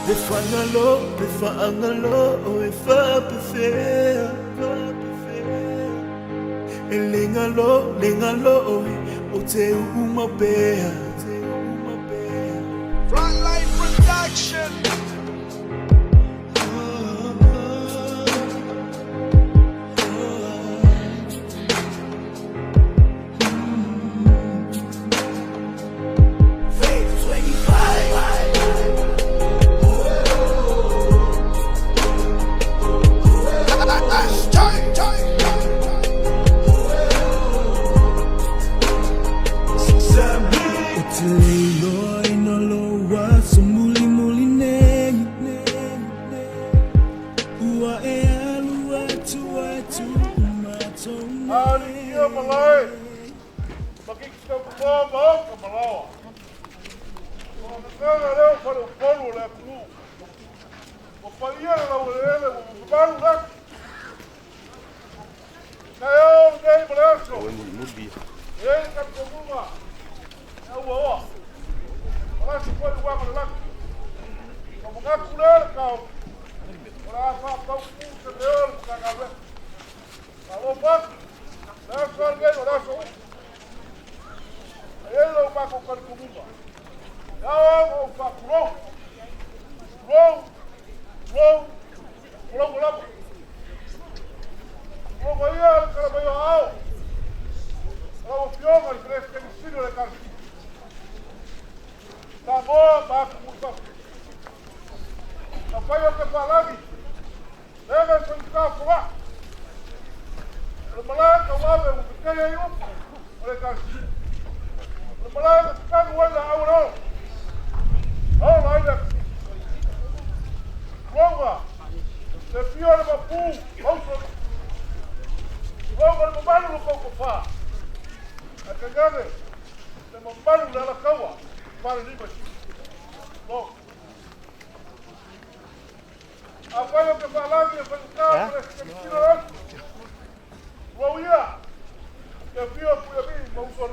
Le whaangalo, e whapewhea. E lengalo, o te umapea. Frontline Production. Ia malai, makikita kumama ka malawa. Kung nakanga leo para o polo le kulu. O paia na ulele o balu lak. Kaya o nei malaso. O mubi. Ei ka kumuma. Ya wa. Ala si poi wa ka lak. Como ka kuler ka. Ora fa ka ku se leo ka ngave. Ka o pa. That's all good, that's all. Hello, Paco Carcumuba. Now, Paco, roll. Roll, vaya al caramello ao. Vamos, pior, al tres que sirve de carne. Tá bom, Paco, muito bom. Papai, eu quero falar aqui. Leva esse carro lá. Malaika wawe ukikaya yupo ole kasi malaika kanu wala awro au laida konga se pior ba pu auso konga mbalo ko ko fa akagane se mbalo la kawa para ni ba no apoio que falar que foi cá Rauia, e fio fui a mim, não sou.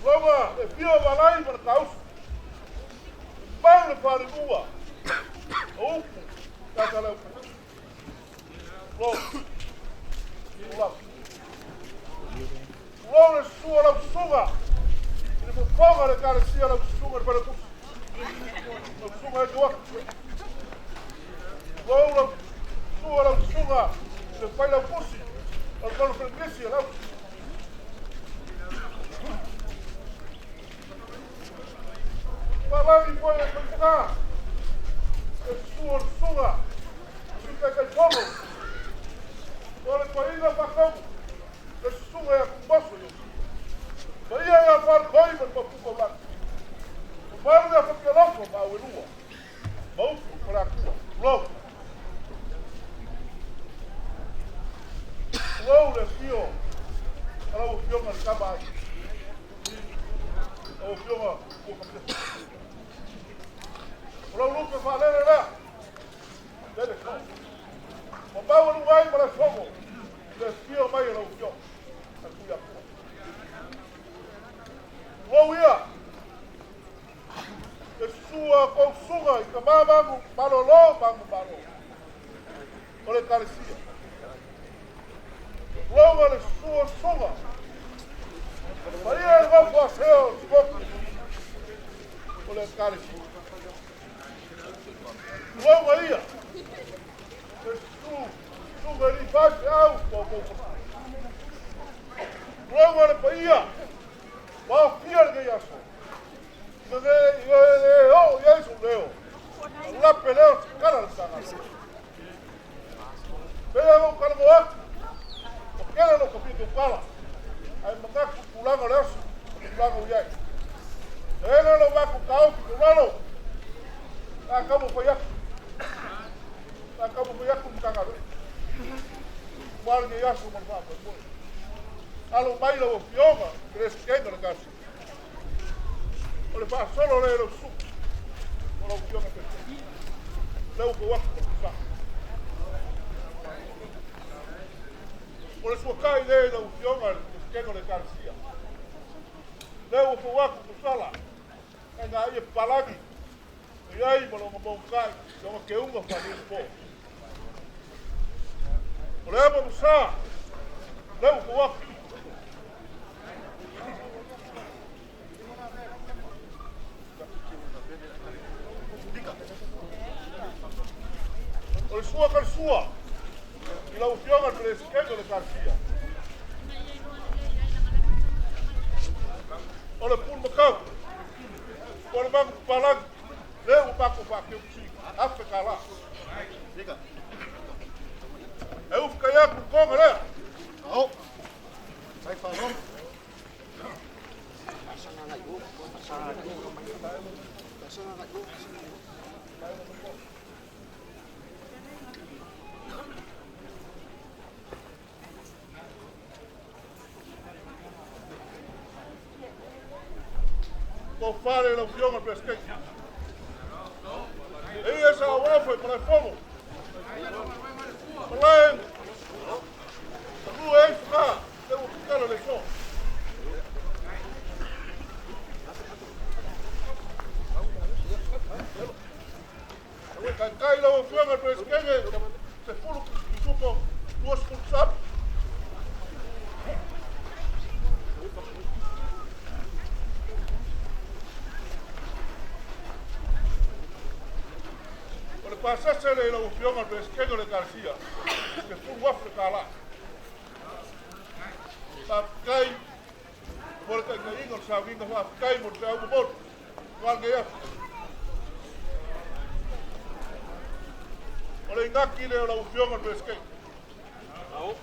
Roma, e fio balai para caos. Paulo para rua. Ou, tá calado. Roma. Roma sua la suga. Ele me paga de cara se ela suga para tu. Não suga é doa. Roma sua la suga. Se fai la pussy, al palo freguesia, lá. Falar e foi a pensar. É sua suga. Fica que como. Olha, para ir na facão. É suga é com baixo. Daí é a far coi, mas para puto lá. O far é porque lá com a lua. Vamos para a rua. Logo. Wow, le fio. Ala o fio mas acaba. O fio o completo. Ora o que fala lá. Dele só. O pau não vai para fogo. Le fio vai o fio. A cuia. Wow ia. E sua consuga e camava malolo, malo. Olha carecia. Logo le sua suga. Maria va paseo, sport. Olha cara. Logo Maria. Suga ali faz ao povo. Logo le paia. Va fiar de yaso. Oh, ya es un leo. Una pelea cara al sana. Pero un cargo Kena no kapito kala. Ai makaku pulango leso. Pulango yai. Ena no baku kau pulango. Akamu payak. Akamu payak kumtanga. Guarda yasu morfa. Alo baila o fioma, cresce quem na casa. Olha faz solo le lo su. Olha o fioma que. Leu ko wakku sa. Por sua cai dele o fioma que no le Garcia. Leu ko wakku sala. Ainda aí palagi. Iai mo lo mo kai, yo ke unga fa ni po. Ole mo sa. Leu ko wa. Ole sua kal sua. Ila u fionga tres kego le karsia. Ole pun makau. Ole bang palag. Leu pako pa ke usi. Afe kala. Diga. Eu fiquei com o coma, né? Não. Sai falando. Vou fare lo fiume per scheggia. E io sono uovo per il fuoco. Malain. Lu é ficar. Devo ficar na leção. Cai lá o fuoco para esquerda. Se for o supo, duas pulsar. Passasse lo fiume al pescheggio le Garcia, che fu Africa là. Kai, vuole che non sa vinto fa Kai mo sa un po'. Guarda ya. Ole ngaki le lo fiume al pescheggio. Au,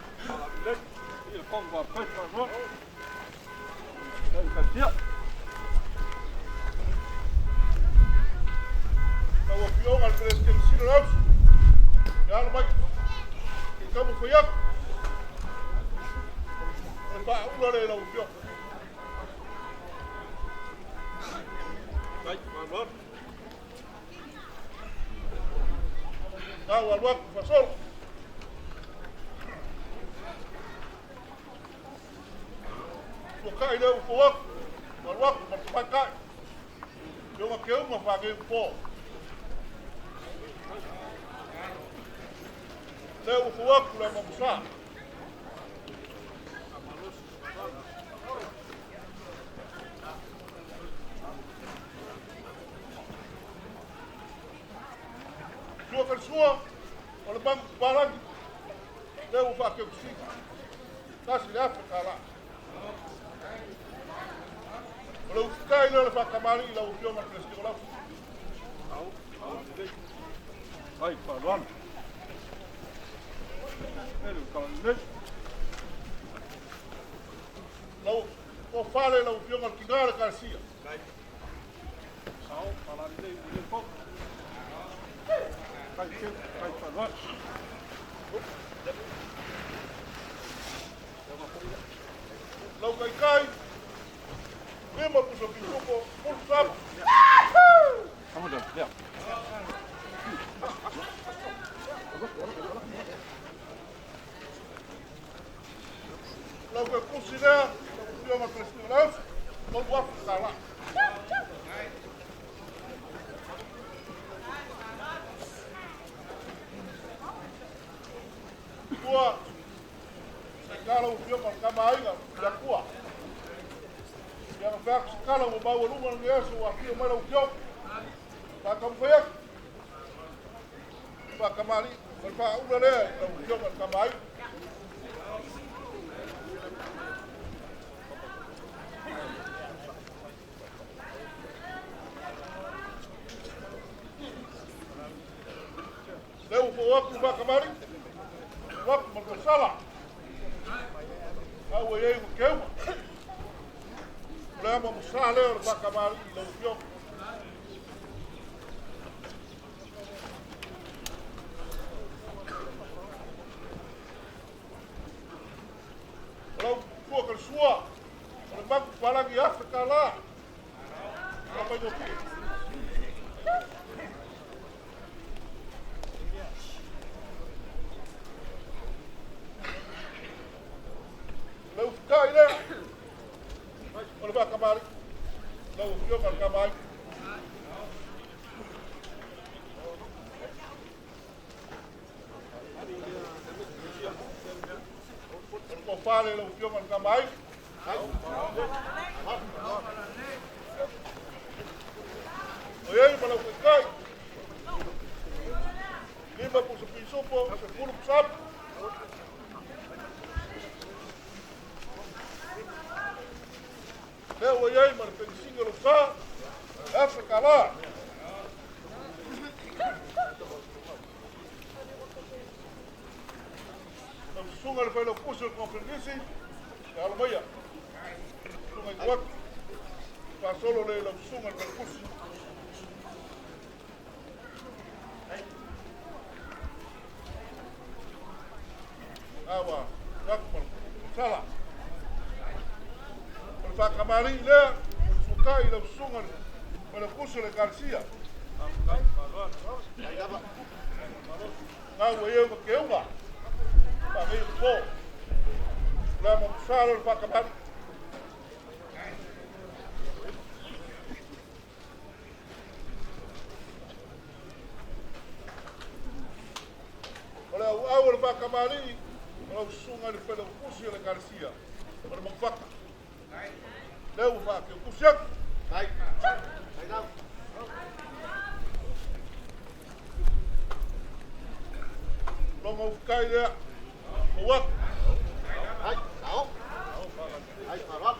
il Congo a pesca, no? El Garcia. O fiume al pescheggio si lo ya lo vai. Que como foi ya. Fa uno le lo fiume. Vai, valor. Au al waqt fa sol. O kai le o waqt. Al waqt fa kai. Eu ma que uma vaga po. Leu o fuoco la mamsa. Sua per sua, o le banco parang. Leu o faque o si. Kasi le Africa lá. O leu sky le fa kamari la o fioma fresco lá. Vai, valor. Ele calne. Lau o fale la o fioma kingara Garcia. Au, para de pouco. Vai, valor. Lau kai. Lembra pro seu grupo, por sapo. Vamos lá, já. Lau que considera o fioma fresco lá, não vou ficar lá. Tua, segala o fioma kamainga, ya kua. Yang tak sekala membawa rumah biasa wakil mana ujian. Tak kamu kayak. Pak kemari, berpak udah deh, ujian kembali. Leu waktu pak kemari, waktu bersalah. Awal yang kau. Lembra o salero para acabar e não viu. Kalau tua ke sua, kalau bang palang ya sekala. Apa itu? Lalu sekali dah. Olha vai acabar. Não, o senhor vai acabar. pale lo fio man kamai. Oye, para o kai. Lima por su pisopo, se puro sap. Leo oye, mar pensinga lo sa. Essa cala. Sunga le pelo puso el comprendisi. Ya lo vaya. Sunga igual. Pa solo le lo sunga el pelo puso. Agua. Dakpal. Sala. El fa camari le su kai lo sunga el pelo puso le Garcia. Agua yo que uva. Para ir por la monzada el bacamar. Olha o bacamari, olha o som ali pelo curso e Garcia. Olha uma faca. Leva o faca, o curso. Vai. Vai não. Vamos ficar aí. What? Ai, não. Ai, parou.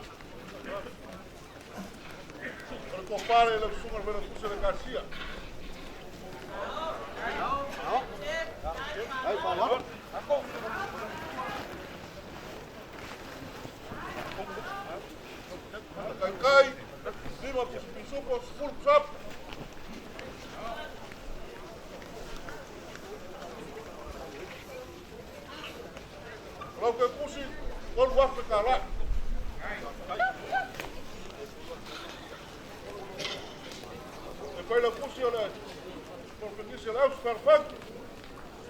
Para comprar ele o sumo para puxar a Garcia. Não. Ai, parou. Cai. Lima pisou por full trap. Logo que pusi, quando vai ficar lá. Depois eu pusi, olha, porque disse lá, os perfeitos,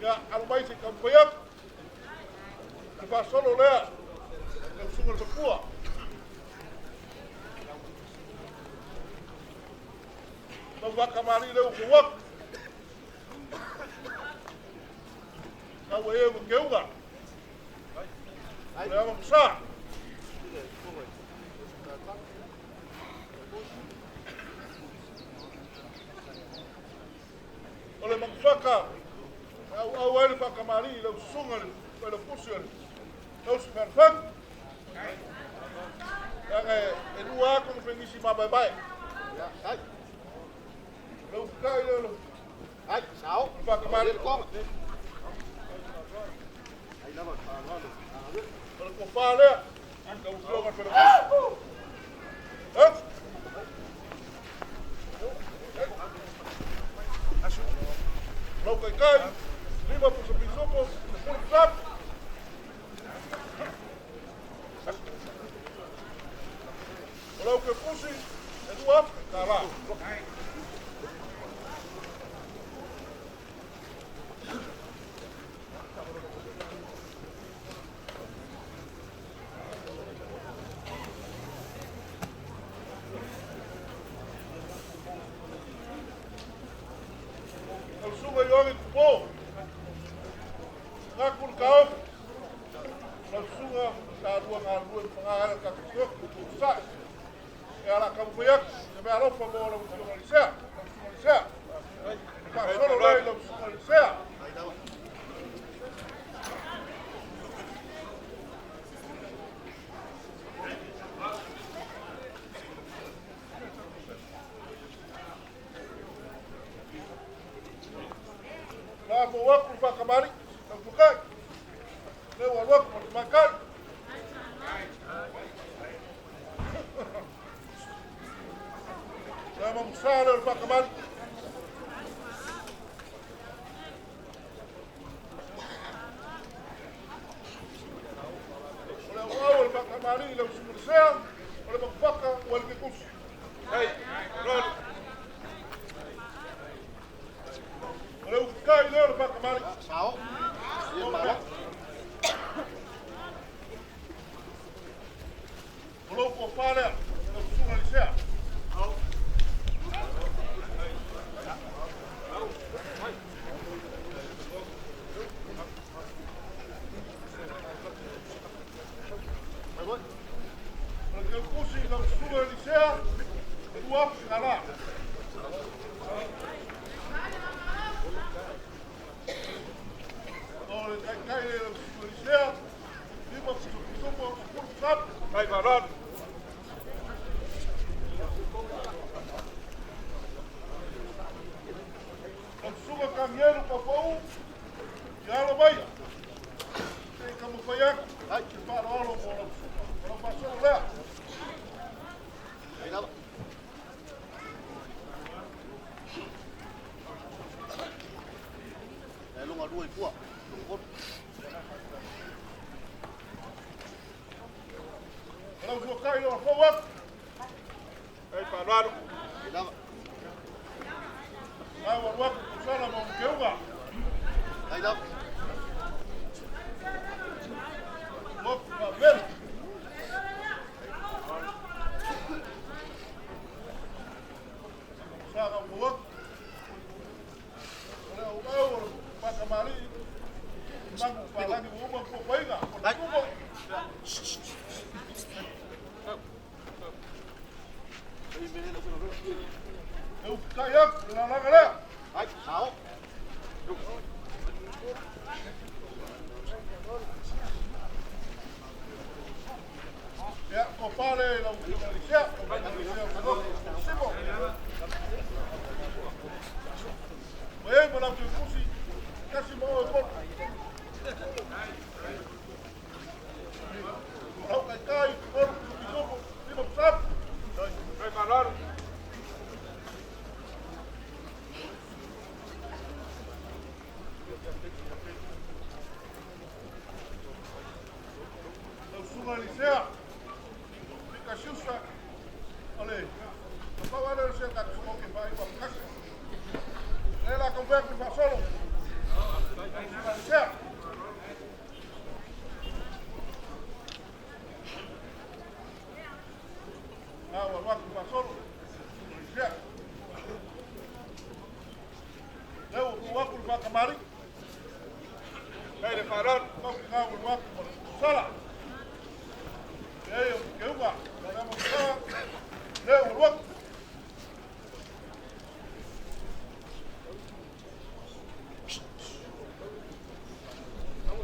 e a mais de campanha, que faz só olhar, o sumo de pua. Não vai acabar ali, o que o não é o que eu Vamos lá. Olha, manfaca. O ele para camari, o sunga, o puxo, o superfan. É no ar como feníssima bye bye. Ai. Não cai não. Ai, sao. Para camari como? Aí não vai. Para comprar, então o jogo para não cai, lima por seu pisopo, por trap. Olha o que puxe, é do ar, tá lá. tua, cara. Olha, cai ele, policial. Viva, sabe? Vai, varado. Suga caminhando para o e ela vai. Tem como foi a que farol não passou lá. Lúc mà đuôi cua, cốt. Ela usou cai no fogo. Vai, varado. Vai o arroz só na mão que eu vá. Đây đâu? Vou para ver. Saga o fogo. Olha o meu para camari. Mango para lá que o uma por pega. Eu caio na galera. Đấy, 6. Ya, compare la policía. Oye, para que pusi casi modo de gol. Não cai cai, gol, jogo, viva sabe. Vai, varado. Eu subo a licea. Fica xuxa. Olha, não vai lá no centro que subo que vai para casa. Ela conversa com o solo. A licea. Ah, o arroz com o solo. Licea. Leu o óculos para a camari. Vai, varado. Não ficar o óculos para a sala. Eu vá. Vamos lá. Leu o óculos.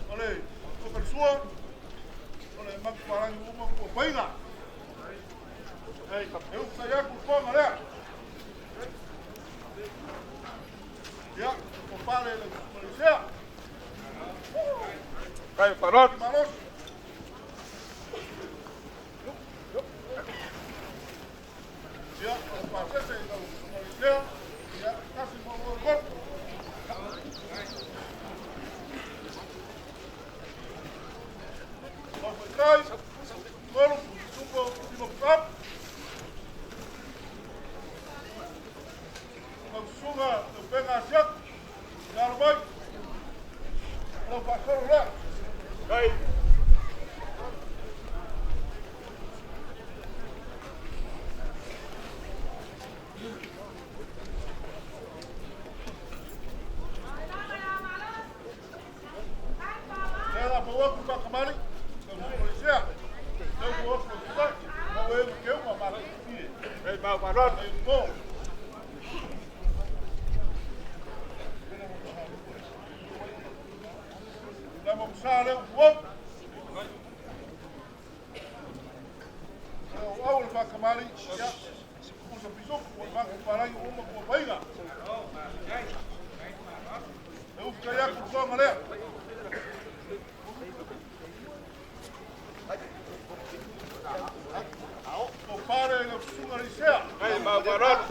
Olha, a pessoa. Olha, mas para uma coisa. Eu saía com fome, olha. Já, compare ele com polícia. Vai, varado. Malos. Já, compare ele com polícia. Já, casi morreu o corpo. Vamos atrás. Vamos, subo, sabe? Suga, pega a jaca, já vai. Não passou lá. Vai. Ela falou com o Camari, o policial. Eu vou com o policial, não é o que eu vou fazer. Vai, varado. Bom. Vamos usar o outro. O aula para Camari, já. Usa pisou, o banco para ir uma com a veiga. Eu fiquei com o som, galera. Compare la suga licea. Vai, varado.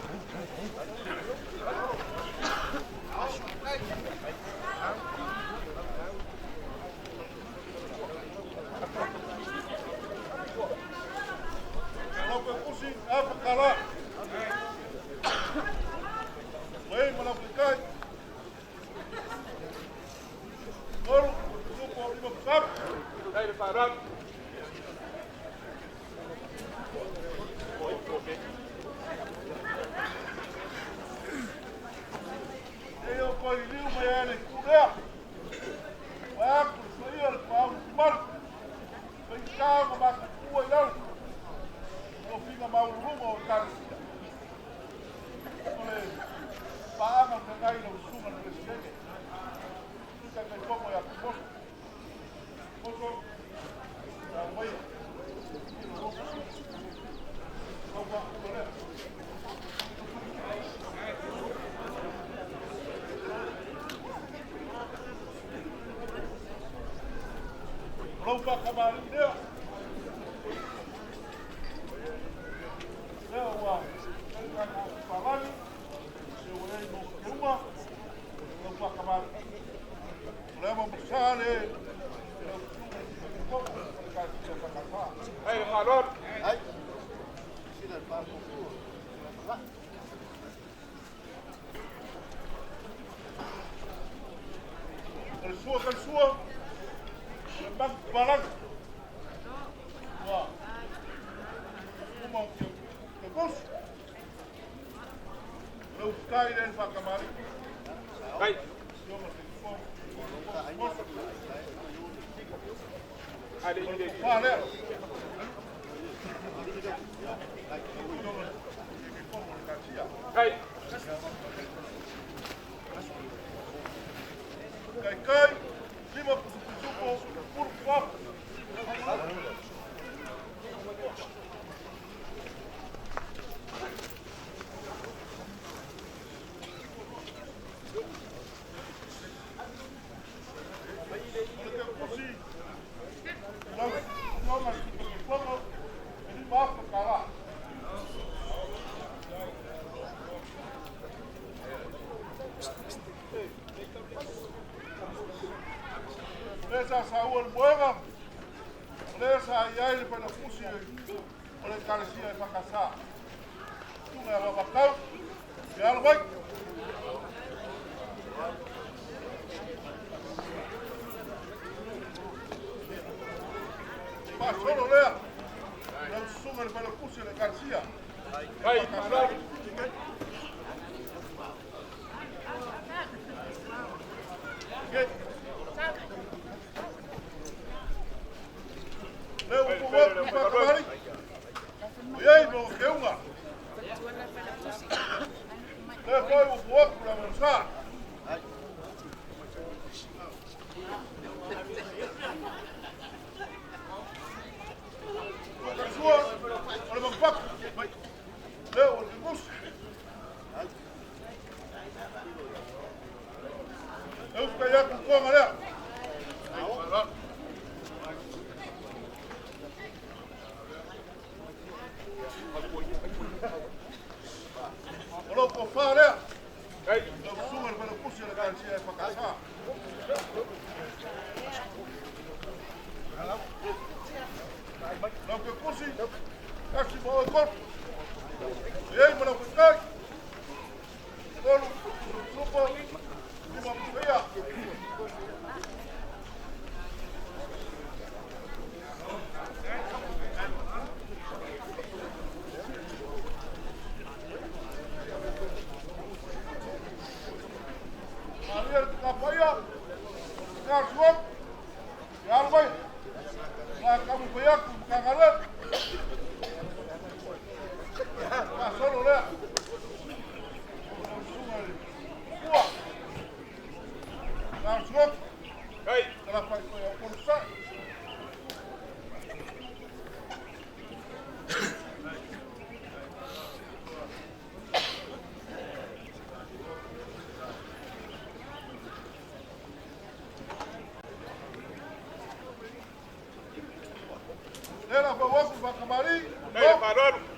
Não foi curso a calar. Vem, mas não ficar. Agora, o grupo não sabe. Vai, varado. Eu corri o banheiro com ela. Vai, foi ele, para o marco. Vem cá, mas com o olhão. Não fica mal rumo ao cara. kai no sunga no presidente. Tuka kai tomo ya kumoso. Moso. Ya wai. Opa, olha. Opa, kamari dia. Leo Pagani, se volei no Kuma, no Pacamar. Leva Bussale, Hey, Malon. Ai. Sila el par con tu. Va. el suo, el banco balang. Wah. Kuma que bus. Lo kai den Pacamar. Hey. Ada ide. Vale. Hey. Kai, lima pusupo, por favor. Esa Saúl Buega, esa ya el penafusi, por el carecía de fracasar. Tú me vas a bajar, ya lo voy. Va, solo lea. No suma el penafusi de García. Hey, Malon. Leo por favor, para acabar. Oye, no, que una. Leo por favor, para avanzar. Olha o papo. Leo, o bus. Eu fiquei já com fome, olha. Olha por fora, Hey. eu sumo para o curso de garantia para casar. Não que curso, casi vou ao corpo. E aí, mano, cai. Olha, supo, uma feia. Kapaya, Karswap, Yalway, Kamu Bayak, Kagalat, Solo Lea, Karswap, Hey. Kapaya, Pulsa. Era para vos, para Camarí. Hey, Malon.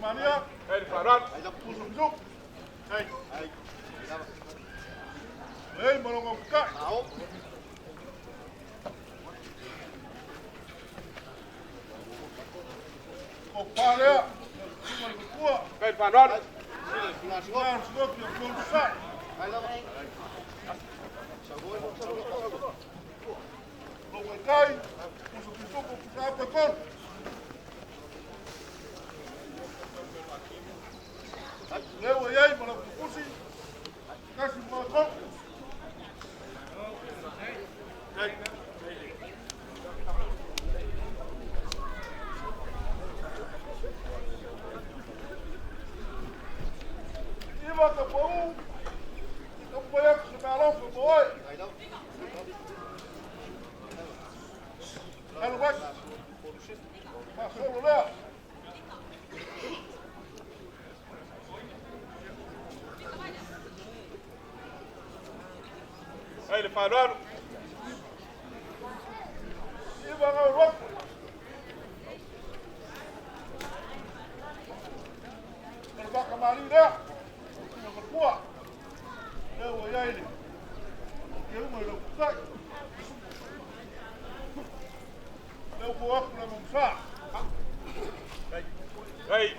Mania, Hey, Malon. Pusuk, Ai. Ai. Hei, Malongo Buka, Ao. Kopalea, Kua, Hey, Malon. Sila Sugar, Sugar, Pulsa. Ai, lá. Chegou e voltou. Kasi mga kong. Iba ka po. Itong bayak sa meron sa buhay. Ano ba? Masolo na. Hey, le padrón. Iba nga wak. Berbaka mali na. Yang berkuah. Dewa ya ini. Dia mau lepas. Dewa buat nak mengsa. Hey,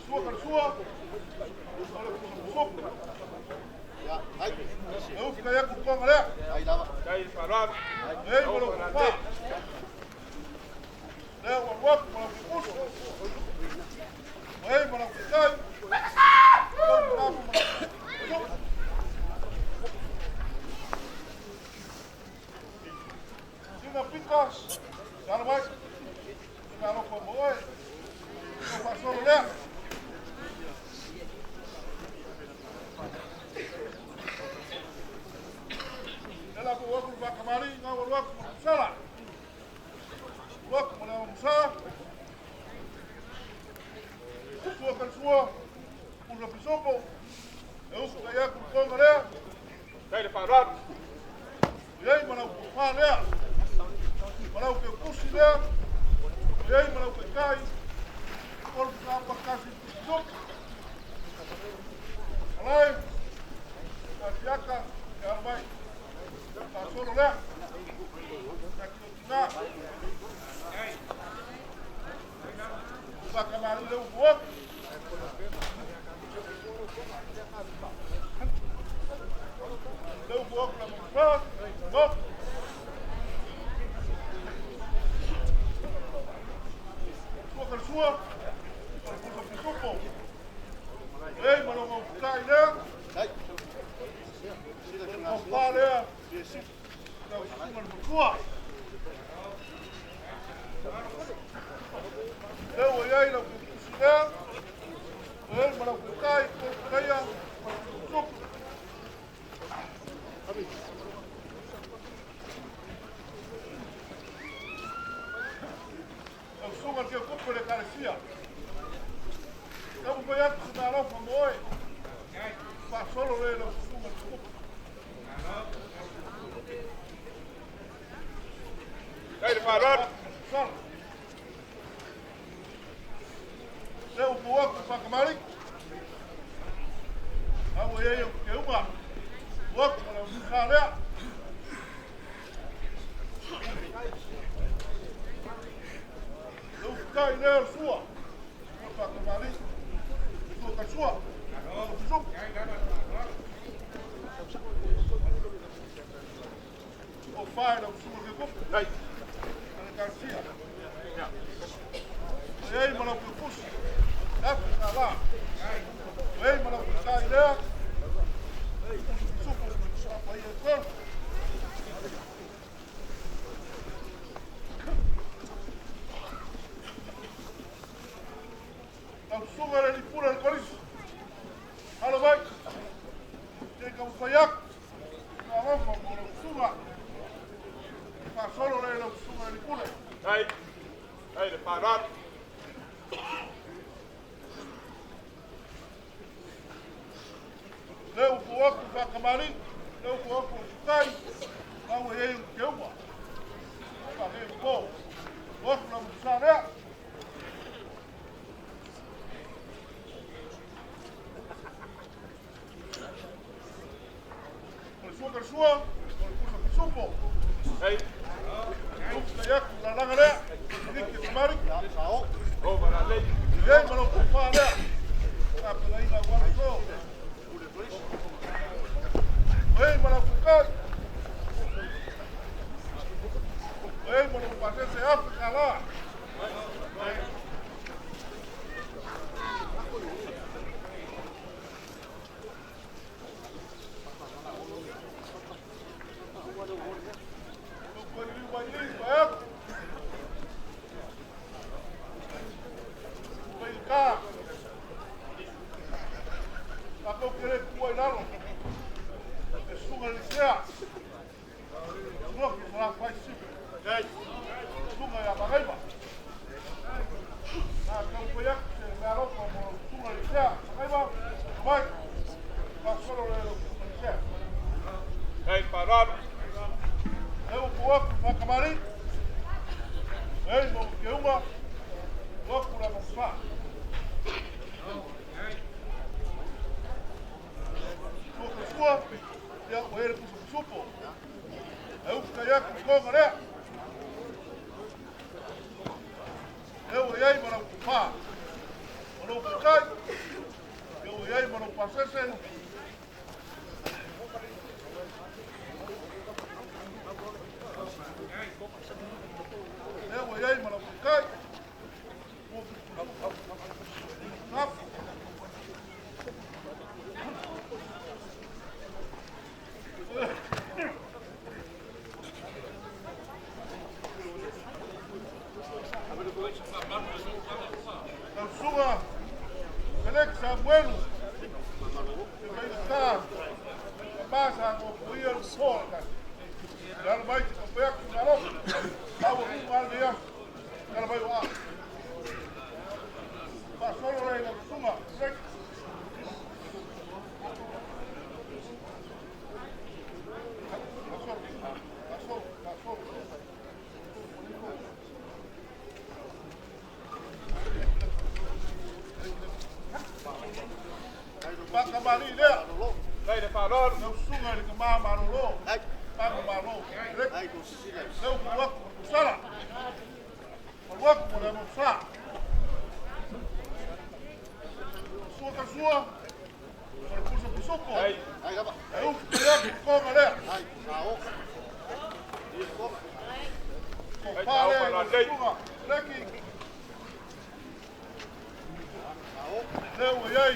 Suah kan suah. Dewa kita ya kurang ada. hey, el padrón. Eh, belum apa. Dewa wak malam kus. Eh, malam kita. Sina pikas. Jangan baik. Kalau pemboy. Kau pasal dia. Ela ko waktu bakamari ngawal waktu salah. Waktu mana musa. Suah kan suah. Udah pisopo. Eu kaya ko kong ada. Hey, el padrón. Yai mana ko pa dia. Mana ko kusi dia. Yai mana ko kai. Kol apa kasih pisop. Alai. Asiakan ya baik. Pasolo lah. Nak bakamari leu buat. Leu buat la musa. Buat. Suah kan suah. Kalau pisopo. Eh, mana mau kai dia. Mau pa dia. Kau cuma berkuah. Dewa yai na kukusina. Eh, mana kukai kaya. Sup. Ang sungan kaya kupo de karesia. Kamu bayar sunalo pamoy. Pa solo le na sungan kupo. Hey, el padrón. Sal. Leo buat pa kamari. Awo ye yo ke uma. Buat para usale. Leo kai ne sua. Pa kamari. Sua ka sua. Sua. O pai na sua ke kup. Hey, Garcia. Ei, mano, que puxa. Dá pra lá. Ei, mano, que sai lá. Ei, supo, supo aí, então. Ang sungar ni pura ng karis. Halo, bay. Teka mo payak. Naman mo, mano, sungar. Solo le ang sungar ni pura. hey, hey, el padrón. Leo buat pa kamari. Leo buat pa kai. Awo ye yung kewa. Pa he po. Buat na musara. Suah kan suah. Supo. Hey, Kaya lalang ada. Ini kita mari. oh, para ley. Hey, mana ko pa ada. Apa lagi nak buat so? Hey, mana ko kai. Hey, mana ko pasal saya kalah. Whakau kere kua i lalo. E sunga ni sea. Sunga ki sara whai sipi. Sunga ia magaima. Nā kau koe aku se mea ropa mo sunga ni sea. Magaima, mai. Whasoro le sunga ni sea. Hei, parado. Eu ko aku whakamari. Ei, mo ke unga. Waku la mo wha. Suka sua. Ia o here pusa pusupo. Eu kai aku konga rea. Eu e ai mana wha. Mano kukai. Eu e ai mana pasese. Eu e ai mana kukai. Up. El suga. Select Samuel. Que vai estar. Passa com o Ian Forca. Ela vai te acompanhar com o garoto. Tava com o Aldeia. Ela vai lá. Passou no rei da Suma. Select. Passou. Paka mari lea. Hei, de parado. Nau sunga ni ka maa marolo. Paka marolo. Select. Nau ku waku ku sara. Waku mo le mo sa. Sua ka sua. Para pusa pusupo. Hei, Eu queria que coma lea. Ko pale na sunga. Leki. Leu e ai.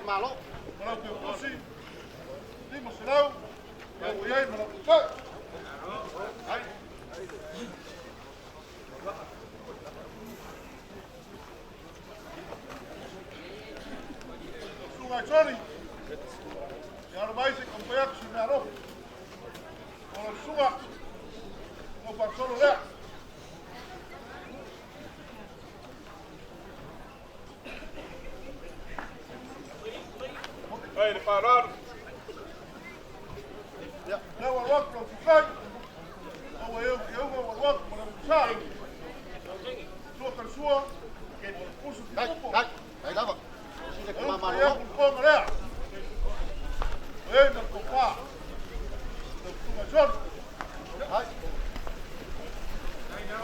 Malau ke usi. Lima serau. Leu e ai malau ke. Sunga Johnny. Ya no vai se acompanhar com o Naro. Ora sunga. No passou lea. hei, de parado. Leu a rock no kukai. O eu o rock mo le sa. Sua ka sua. Pusu ki pupo. Eu queria que coma lea. Ei, meu compa. Eu sunga Johnny.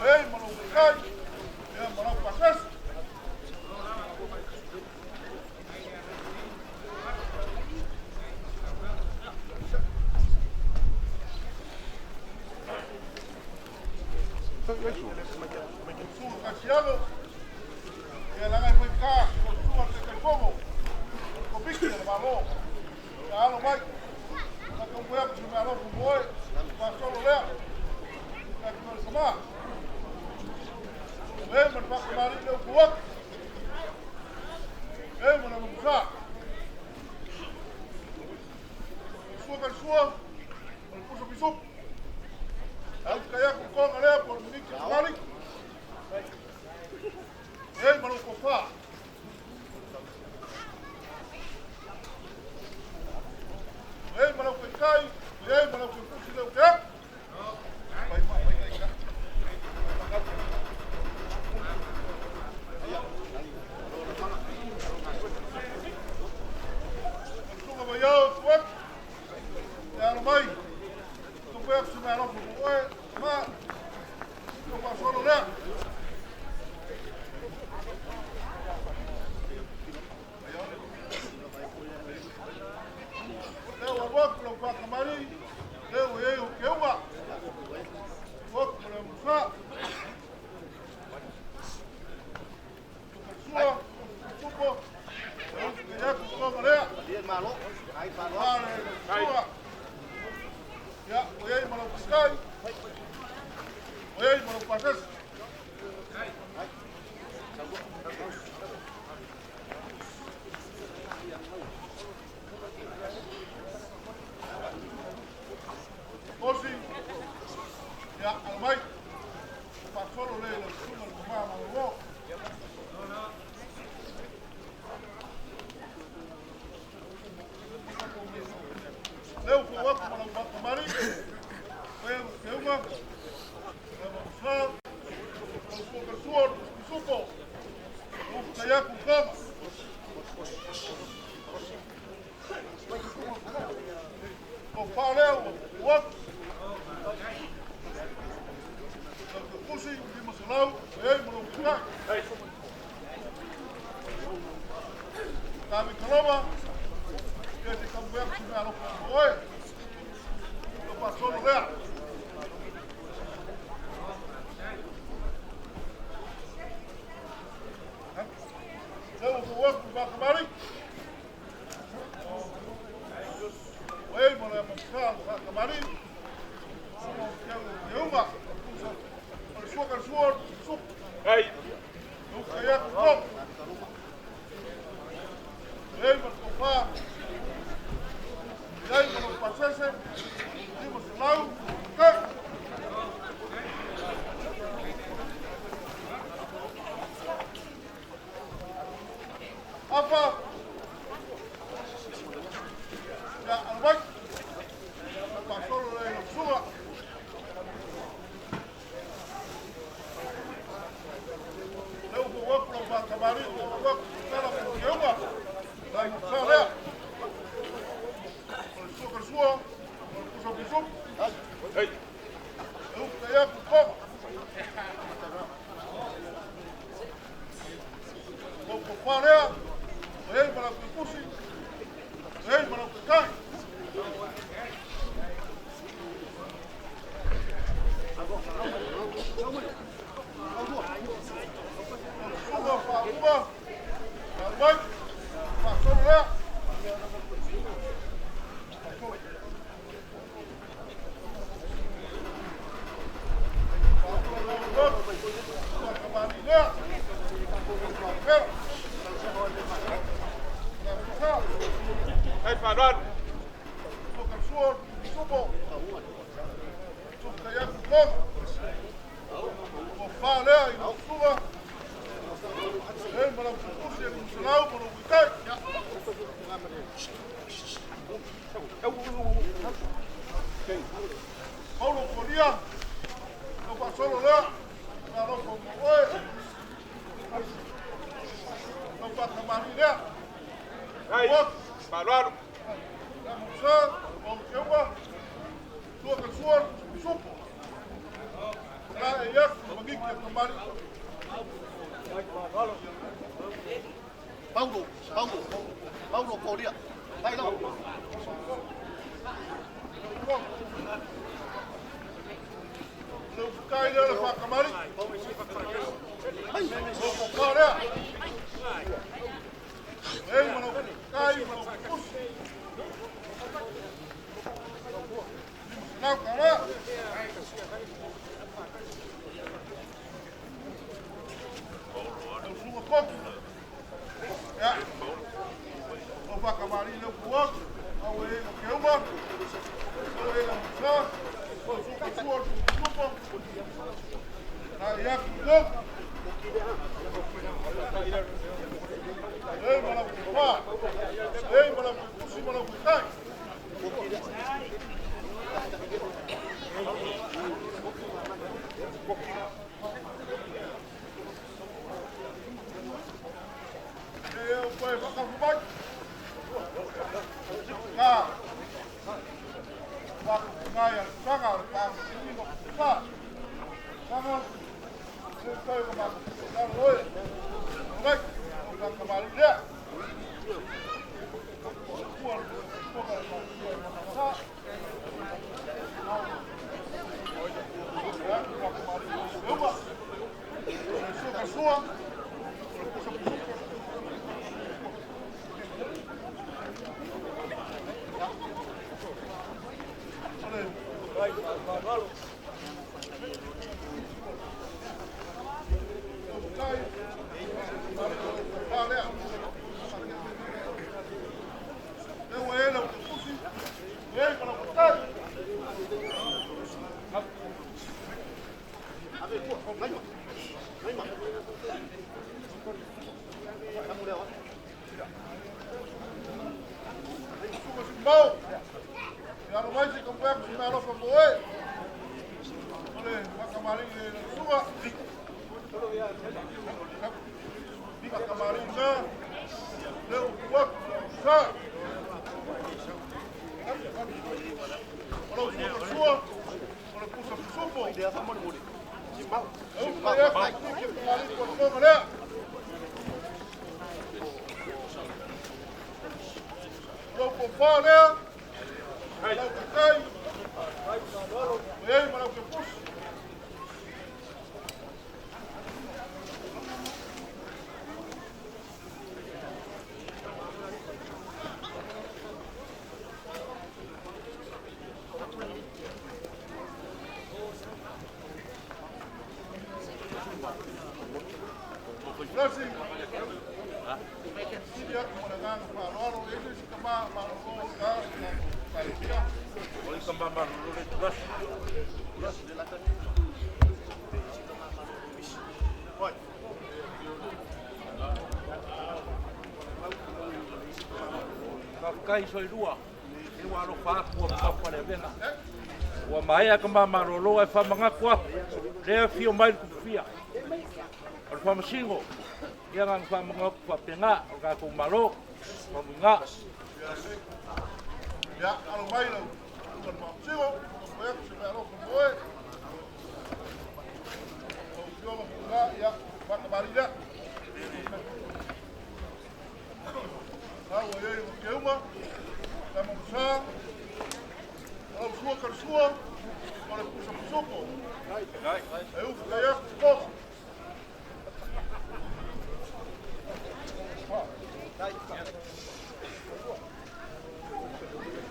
Ei, mano kukai. Ya mano pasas. Suga Cassiano. E la ngai foi cá. Suga te como. Com bicho de balão. Alo mai. Na campanha que me alô com boi. Passou no lé. Na que nós tomar. Ei, mas para tomar ele o outro. Ei, mas não precisa. Suga sua. Mas puxa bisu. Aí caia com conga lé por mim que vale. Ei, mas não confá. Ei, mas não foi cai. Ei, mas não foi puxa deu quê? Vai. Suga vai eu, quat. Ya no mai. Tu vai se me alô com boi. Ma. Tu passou no lé. Eu aboco no Pacamari, eu o que eu vá. Aboco para almoçar. Sua, supo, eu queria que o camaré. Sua. Ya, olhei, mas não piscai. Olhei, mas não passas. leo ko wa ko ma ko mari eu uma só o suor supo o kaya ku kama o paleo o pusi di masalau ei mo ka kami kaloma que te cambiar com ela oi eu passou no lugar eu vou outro para camarem oi mo le moscar para camarem eu uma suor sup Hey, eu caia com ei mas papá e aí quando passasse dimos lá que apa ya albaik pasó lo de los suba leo vou outro para camarem vou para eu uma daí só lá o suor o suor hey, eu caia com como vou para lá ei para que pusi ei para que cai suba para uma vai passou lá hey, Padron. Paulo Coria, no pasó lo lá, no como no pasa marinha, Hey, Padron. almoçar, com que uma, tua pessoa, supo. Lá é isso, alguém quer tomar. Paulo Coria. Vai lá. Seu cai lá para camarim. Vou comprar, né? Ei, mano, cai, mano, puxa. Não, cara. Eu subo pouco. É. Vou para camarim, eu vou. Ao ele, que eu vou. Ao ele, só. Vou subir suor, subo. Aí, é, cuidado. Ei, mano, pá. Ei, mano, puxa, mano, cai. Eu vou para o banco. Cá. Vai, saga, tá. Tá. Saga. Você foi com uma. Tá oi. Vai. Vou acabar ali. Sua. Bom! Ya no mai se compra con una ropa moe. Ole, makamari le suga. Makamari na. Le wak sa. Ole suga. Ole pusa supo. Dia sama ni boleh. Simbau. Eu kaya que makamari con no le. Lo popa le. Lo que cae. Ei, mas o que puxa? Kai soi rua. E wa lo fa ko pa le venga. Wa mai a ka mama rolo e fa manga kwa. Le fio mai ku fia. O fa masingo. Ia ngang fa manga kwa penga o ka ku malo. Fa manga. Ya, alo mai lo. Con ma sigo, o ya se me alo con boe. O yo ma ya, va ka barida. Awa ye o ke uma. Tamo sa. Alo sua ka sua. Ora pusa sopo. Ai. Eu ya ko.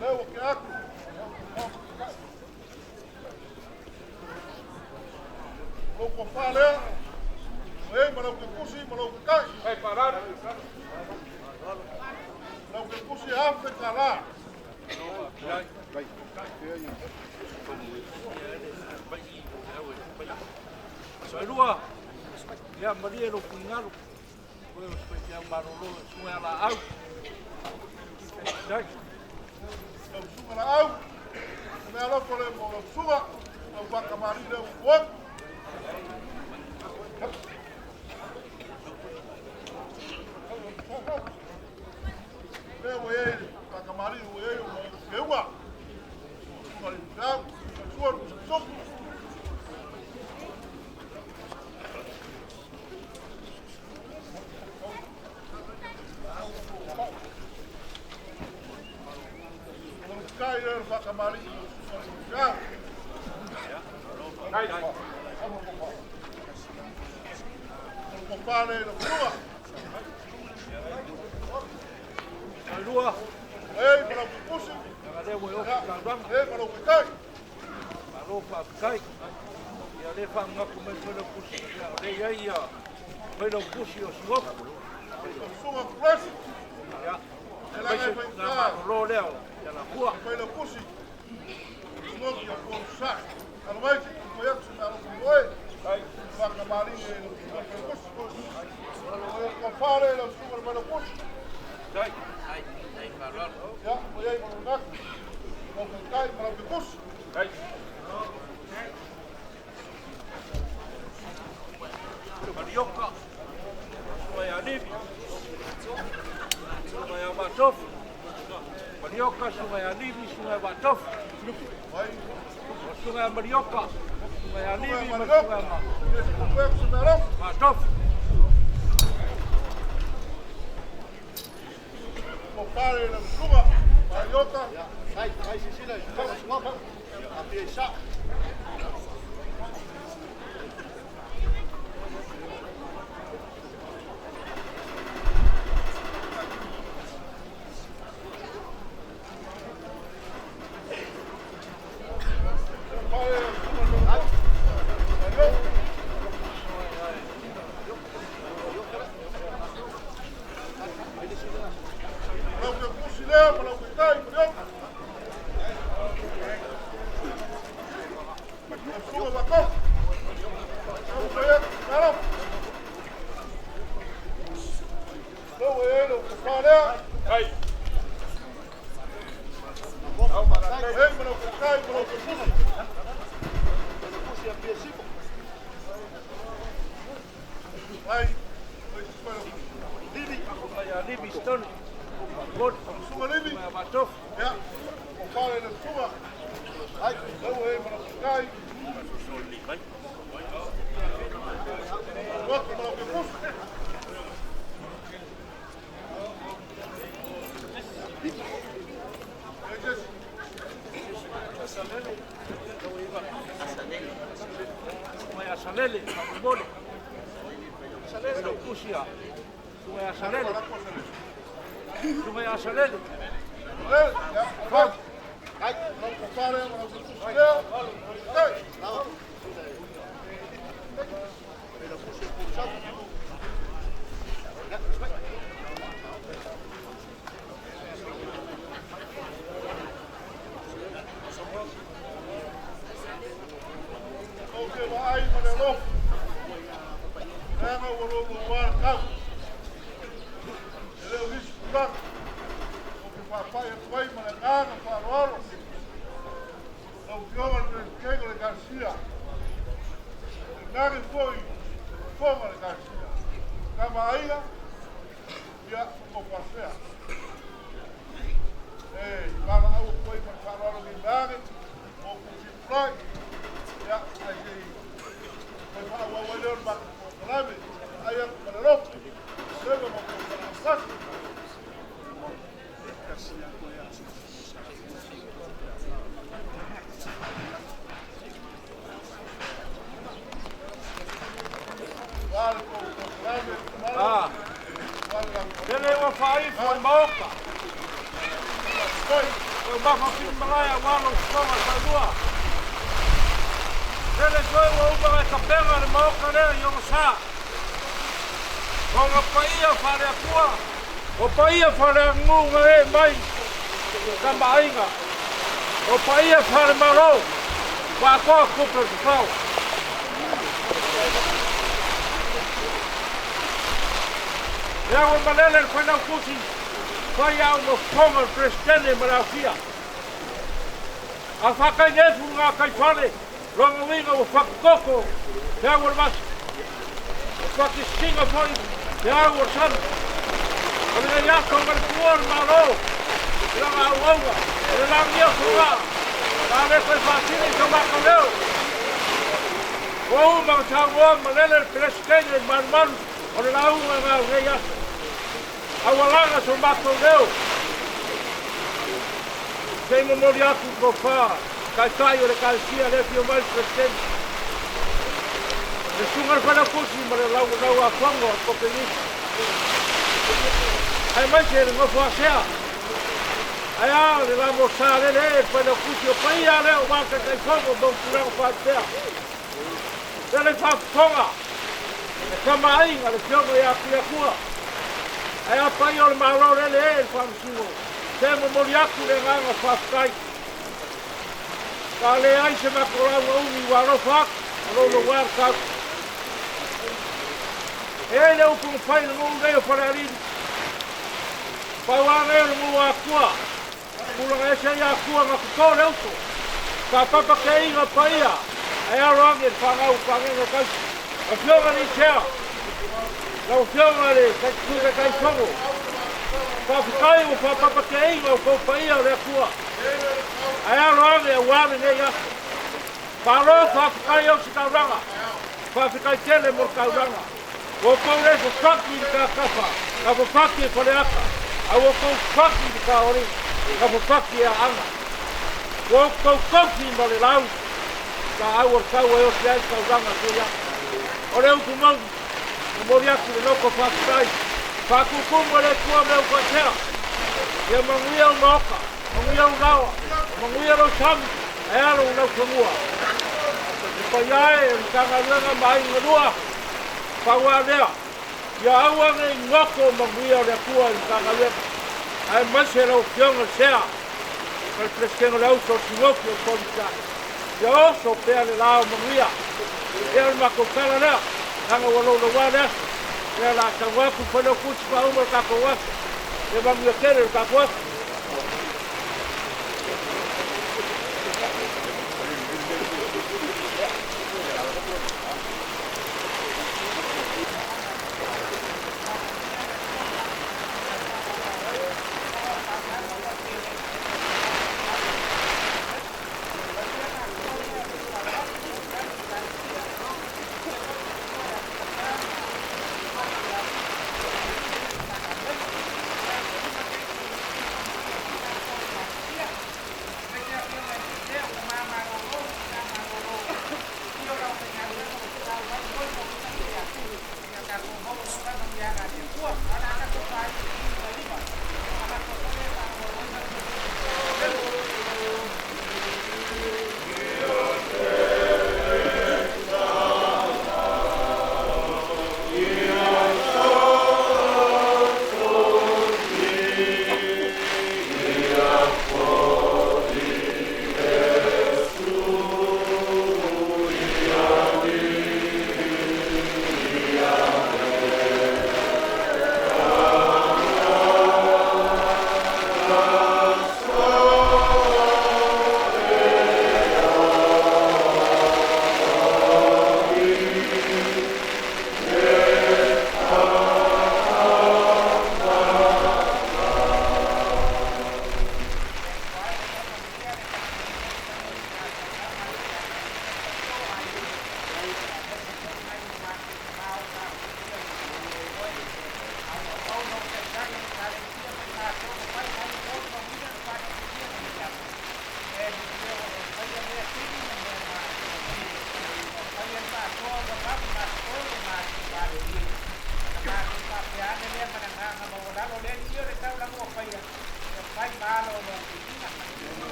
Leo que aku. Lo ko fale. Ei, mas o que pusi, mas o que cai. Vai parar. Lo que pusi África lá. Soi rua. Ia maria lo pingaru. Ko e ia marolo suya la au. Dai. Lo suga la au. Me alo por el mo suga. Lo va a marina un wok. Me voy a ir a camarín, voy a ir a Ewa. Para el chao, suor, sopo. Kaiser va camarín, chao. El compadre lo suba. Soi rua. Ei, para o que pusi. Nga le wo o ka ranga. Ei, para o que cai. Malo fa kai. Ia le fa nga ku me pelo pusi. Ia le ia. Pelo pusi o sio. Suga fresh. Ya. El Vai área se de na entrar. lo leo. Ya la rua. Foi lo pusi. Não que eu vou usar. Alô, vai, foi eu que se deu com oi. Aí, vai camarim, ele pusi. Eu falo, ele suga para o pusi. Dai. Já, foi aí para o gato. Não que cai para o que pusi. Dai. Marioka. Sungai Alibi. Sungai Batof. Marioka, Sungai Alibi, Sungai Batof. Vai, Sungai Marioka. Sungai Alibi, vai, Sungai foi eu que se deu. Batof. Compadre, ele suga. Mariota. Sai, Sicília, vamos. Abre já. Não que pusi leva, não que cai, Mariota. Good. Sunga limi. Bato. Ya. O pare na sunga. Ai, lau e mana kai. Waka mana ke kus. Sunga ya Sanele, Mole. Sanele no kusia. Sunga ya Sanele. Sunga ya Sanele. Ya. Fak. Ai, não compare, não se sucede. Ei. Okay, vai, Manelo. Nanga wolo luar kau. Ele wis pulang. Okay, papai vai mananga farol. O jogo de Diego de Garcia. Nari foi forma de Garcia. Camaíra e a Opacea. Para o foi para farol de Nari. O Kuchifrai. Ya, aí. Foi para o Walter Macalame. Aí a Manelo. Chega uma coisa. Ele o fai foi moca. O bafo Himalaia walo soma salua. Ele foi o uba capela de moca le yo sa. O paia fare a tua. O paia fare ngunga e mai. Kamainga. O paia fare malo. Wa ko kupro pau. Ya o malele foi na kusi. Foi ao no former presidente Marafia. A faca nefu nga kai fale. Longa winga o fakoko. Ya o mas. O faki singa foi. Ya o san. O ya ko mar kuor malo. Ya a uwa. La mia kuwa. La foi fácil e tomar com eu. O ma tawo malele presidente Marman. O la uwa nga ya. Awalanga so mato leo. Tem memorial com profar. Caetaio de calcia le fio mais presente. De sungar para cursi mare lau a fango ko penis. Ai mais ele não foi assim. Ai le la moçada le para cursi o pai ale o marca que fango do pura para ter. Ele fa fonga. Kama ai ale fio ya kua. Ai a pai o malo le famsuo. Temo moriaku le nganga faskai. Kale ai se ma kola uni waro fak, lo war kak. Ele o com pai no meio para ali. Pawane mo akua. Pula ese ya akua na ko le uto. Ka papa ke inga paia. Ai a rong e panga o panga no kai. A flora ni chea. La flora le ka tu kai fogo. Kai o papa ke inga o paia le akua. Ai a rong e wale ne ya. Paro fa kai o sikauranga. Fa kai tele mo kauranga. O pole so faki ka kafa. Ka fo faki pole aka. A o ko faki ka ori. Ka fo faki a anga. O ko faki mo le lau. Ka au ka o se ai kauranga ko ya. Ore u kumau. Mo ria ku no ko faki kai. Fa ku kumo le ku me ko tea. Ye manguia o noka. Manguia o gawa. Manguia o sam. Ero no kumua. Ko ya e kanga lenga mai ngua. Pawadea. Ya awa nge ngoko manguia le kua i kangale. Ai masera o kionga sea. Kal preskenga lau so singoki o konta. Ya oso pea le lao manguia. Ea mako kala lea. Kanga walo le wale. Ea la kawaku whano kuchi pa umar kako wasa. Ea manguia kere kako wasa.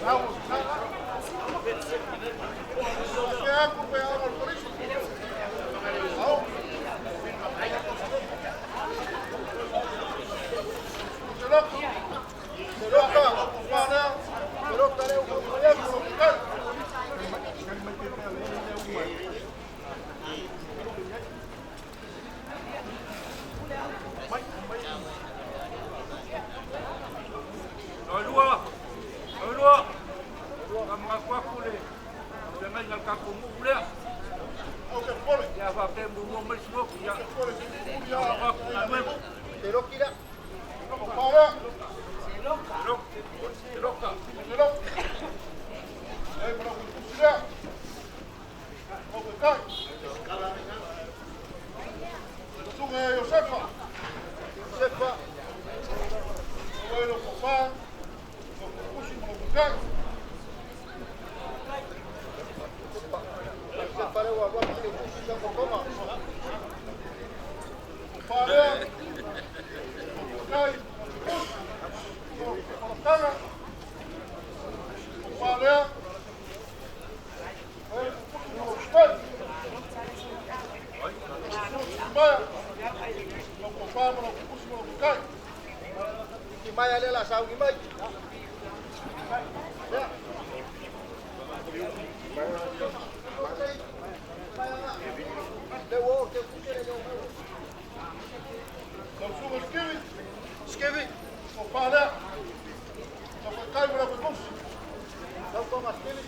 Vamos, Nungo mai smoke ya. Ya nuevo. Te lo quiera. Para. Loca. Aí, para o Cuxirá. Vamos cá. Sunga é Josefa. Sepa. Vai no Popá. No Cuxi, no cá. Sepa le wa wa ke kusi sa ko koma. Para. Cai. Para. Para. Ki mai le la sa ki mai. Le wo ke kusi le yo. Skevi. Sa ko ma skevi.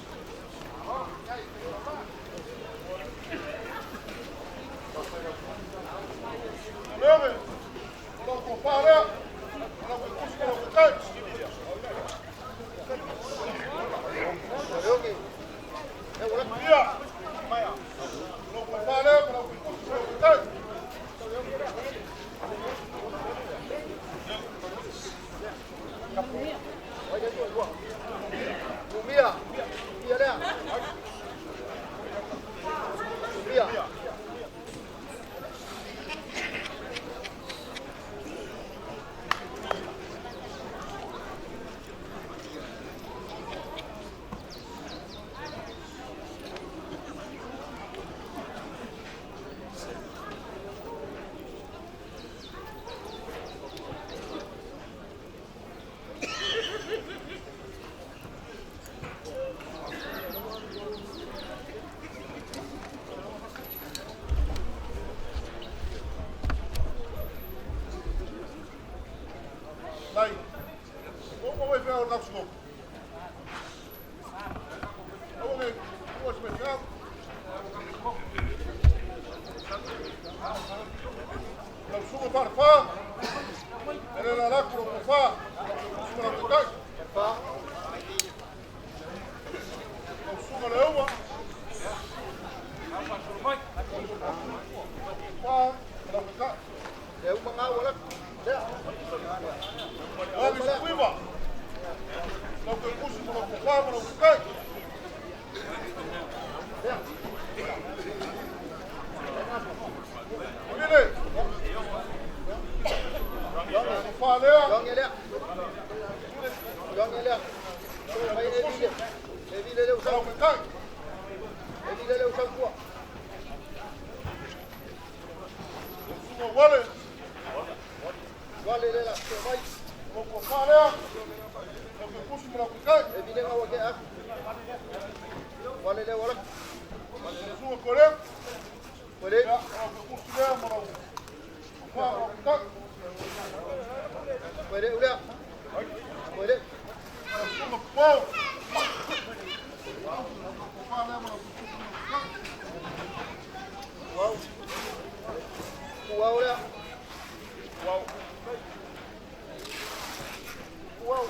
Yogi. E wo Mia. Mia le. Mia. Vai. Vamos ver o nosso jogo. Vamos ver. Vamos ver. Não subo para fã. Ele era lá com o fã. Subo na tocar. Fa. Não subo na uma. Fã. Para tocar. E uma ngau la. Olha isso cuiva. Não tem curso para tocar, para tocar. Olha. Fã le. Yong le. Yong le. So mai e vi le. E vi le Para usang. tocar. E vi le usang ku. Subo vale. Wale le la. So mai. Vamos para lá. Não tem curso para tocar. E vi le ngau ke ak. Wale le wala. Subo correr. Wale. Ja, não tem curso lá, mano. Para tocar. Wale ulia. Wale. Subo pau. Wow. Wow ulia. Wow. Wow.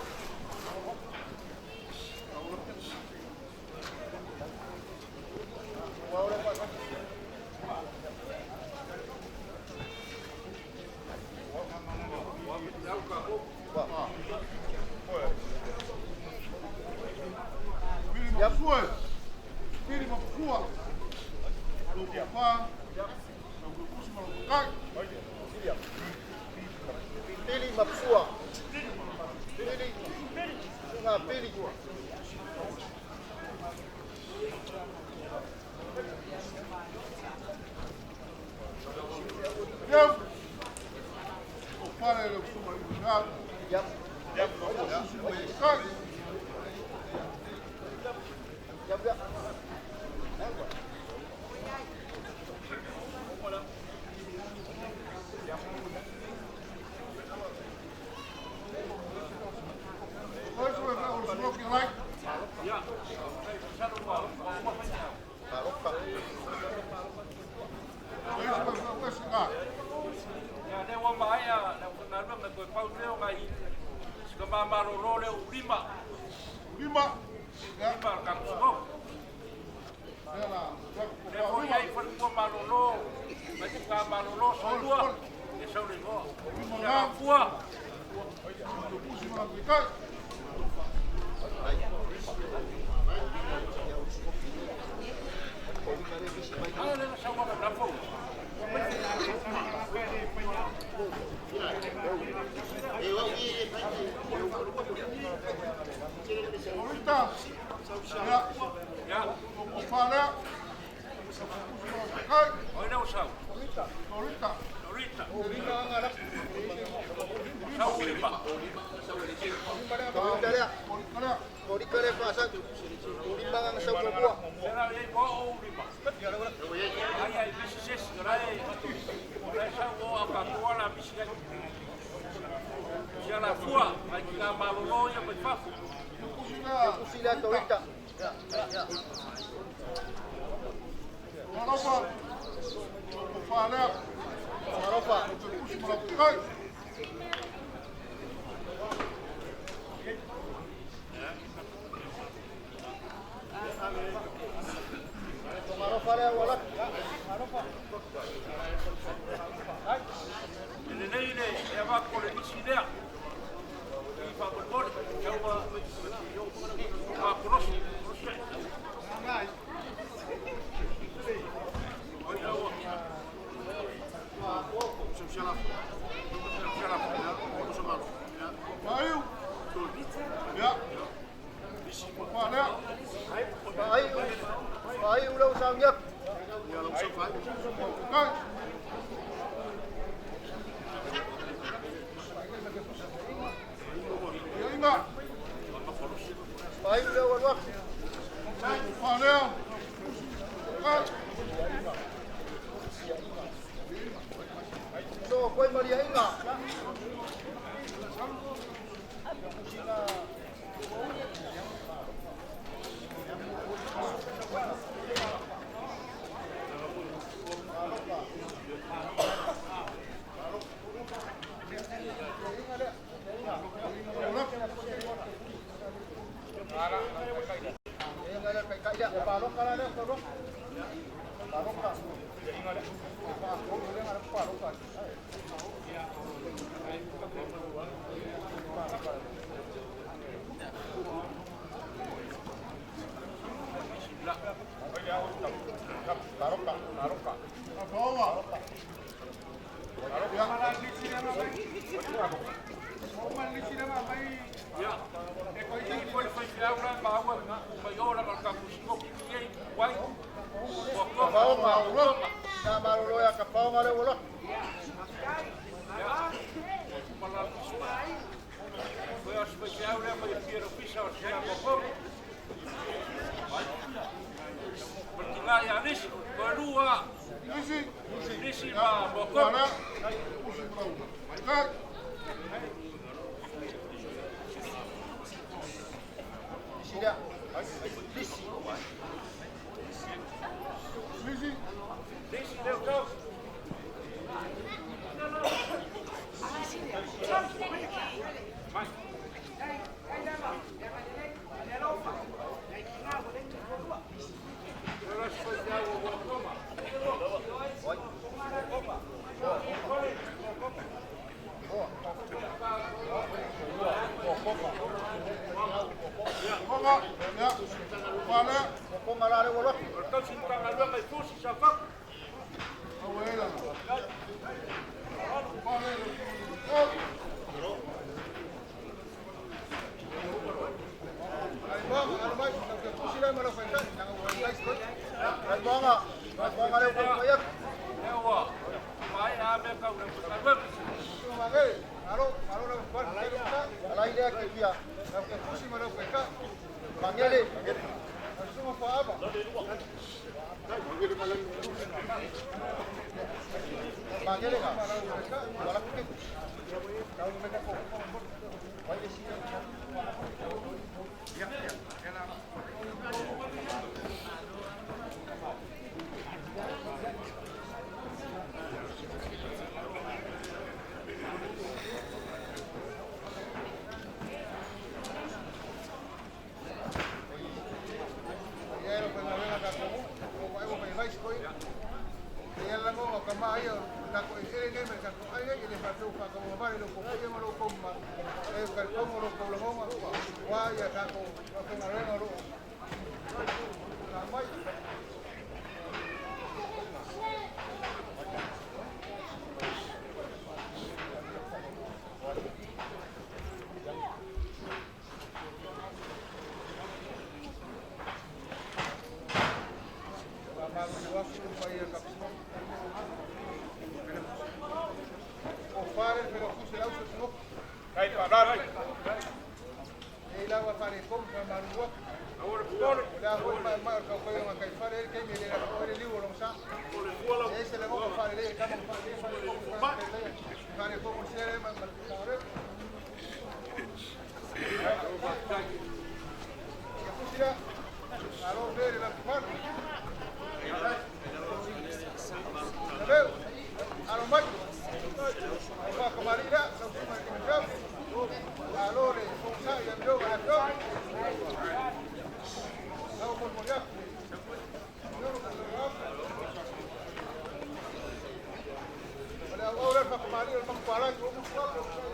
Wow ulia pa. Mínimo sua. Mínimo sua. Do papá. Do curso para tocar. Pili mapsua. Pili. Nga pili. Yam. O pai era o submarino. Yam. Tocar. Yam ya. Hoje vai ver o smoke right. Tarok pa. Aí lima. Lima. Ya. Lima kang sungok. Ya lah. Leko ia i whanua malolo. Mai te kā malolo soilua. E sau le ngoa. Ia rafua. Pusi mana pikai. Ala le sau waka rafo. Ahorita. Ya. Ya. Para. Pusi mana pikai. Oi nau sau. Ahorita. Norita. Sau lima. Korikare pasang, timbangan sa buah. Sera ia i o lima. Ai ai bisi ses gerai. Gerai sau o a kakua la bisi ai. Sia la fua. Ai ki kā malolo ia mai fafu. Sila ahorita. Marofa. Para. Marofa. Pusi mana pikai. Marofa le walak. Ele nei le e va con le bisi lea. I fa por por. Eu va cross. Oi au. Ayo. Ya. Para. Ay ulau sangyap. Pikai. Ya ingat. Ay ulau walak. Para. Pikai. So koi Maria inga. Bawa. Ya. E coi ti poi fai fiaura ma agua ma yo la marca kusiko ki wai. Kapau mauro. Na marolo ya kapau ngale walak. Foi a fiaura ma yo quiero pisa o sea poco. Porque la ya nis, barua. Nisi ma poco. Para. Pusi mana pikai. Sila. Lisi. Nisi deu kau. Bawa. Ya. Para. Kau malare walak. Kau sintang alua mai fusi safak. Abuela. Para. Bang, ano ba? Sila mana faikan. Nang guys ko. Ay banga. Banga le ko koyak. Ewa. Mai ame kau na kusabab. Mangel. Aro na par. Alai dia ke dia. Nang ke pusi mana faikan. Mangele. Semua pa apa? Mangele ka. Wala ko. Kau mereka ko. Wai di sini. kamai na ko ele ne me ka ko ai ele fa tu fa ko mari lo ko ye mo lo ko ma e ka ko mo lo ko lo mo wa ya ka ko ko na re no na mai Kijk maar, daar. Ela wa fare kom ka marua. Ahora, corre. La ho ma ka ko yo ka fare ke me le la ko le liwo lo sa. Ese le mo ka fare le ka mo fare ko mo sere ma fare. Ya pusira. Alo vere la fare. Veo. Alo mai. Va a camarira, no se me queda. Allora, sai, andiamo a giocare. Andiamo por morir. Ahora para camarira, el banco para que vamos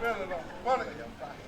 Verder dan.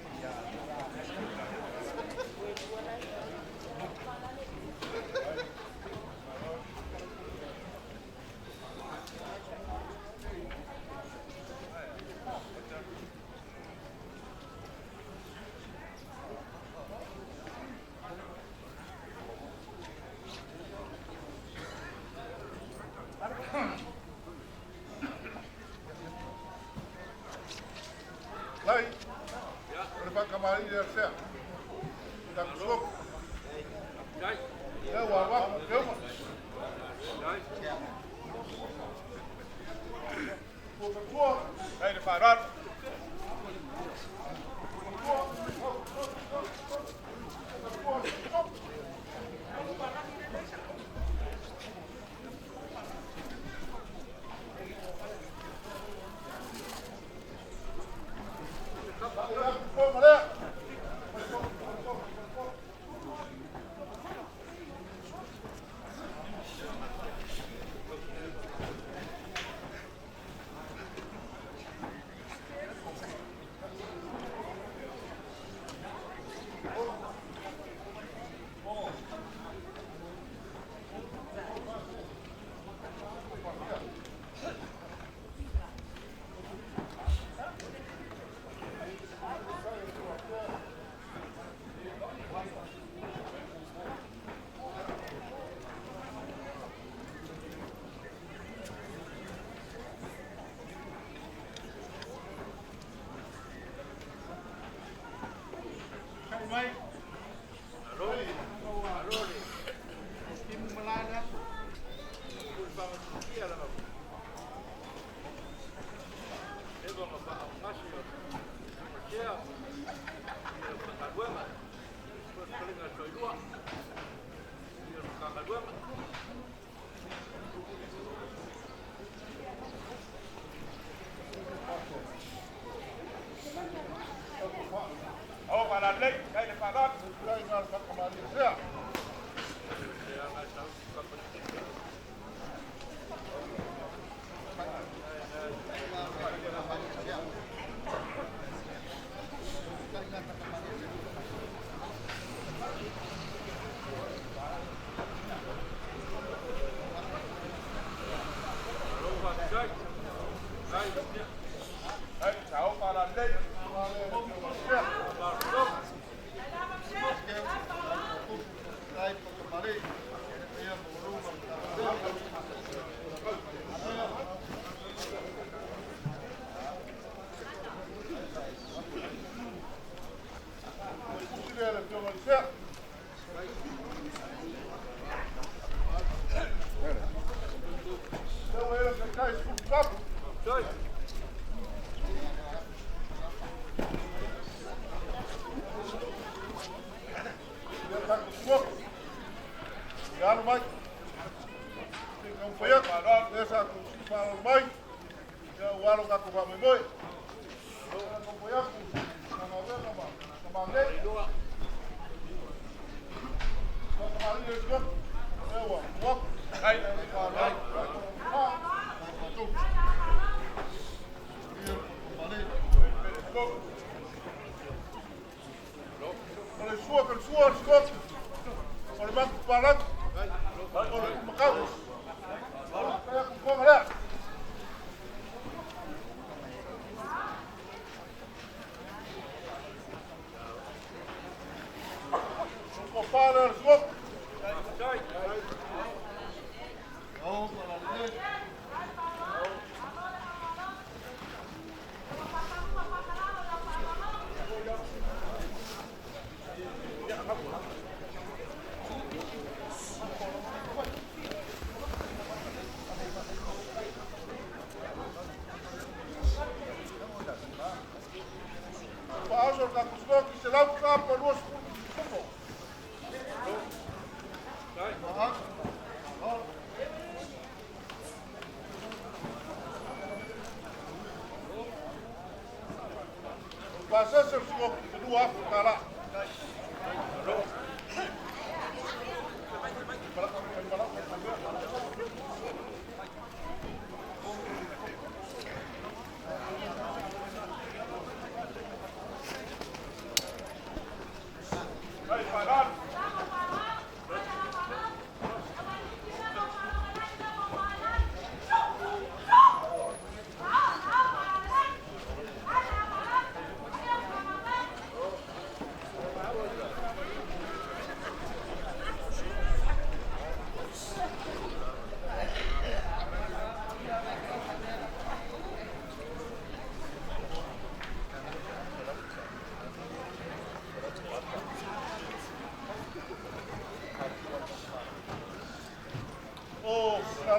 Lai, o le whakamari rea sea. Taku soku. Dai. Ia ua waku, te uma. Dai. Kua, ai le wharar. Au para lei, kai le wharar. Lai ngā whakamari rea sea. Ai, au para lei.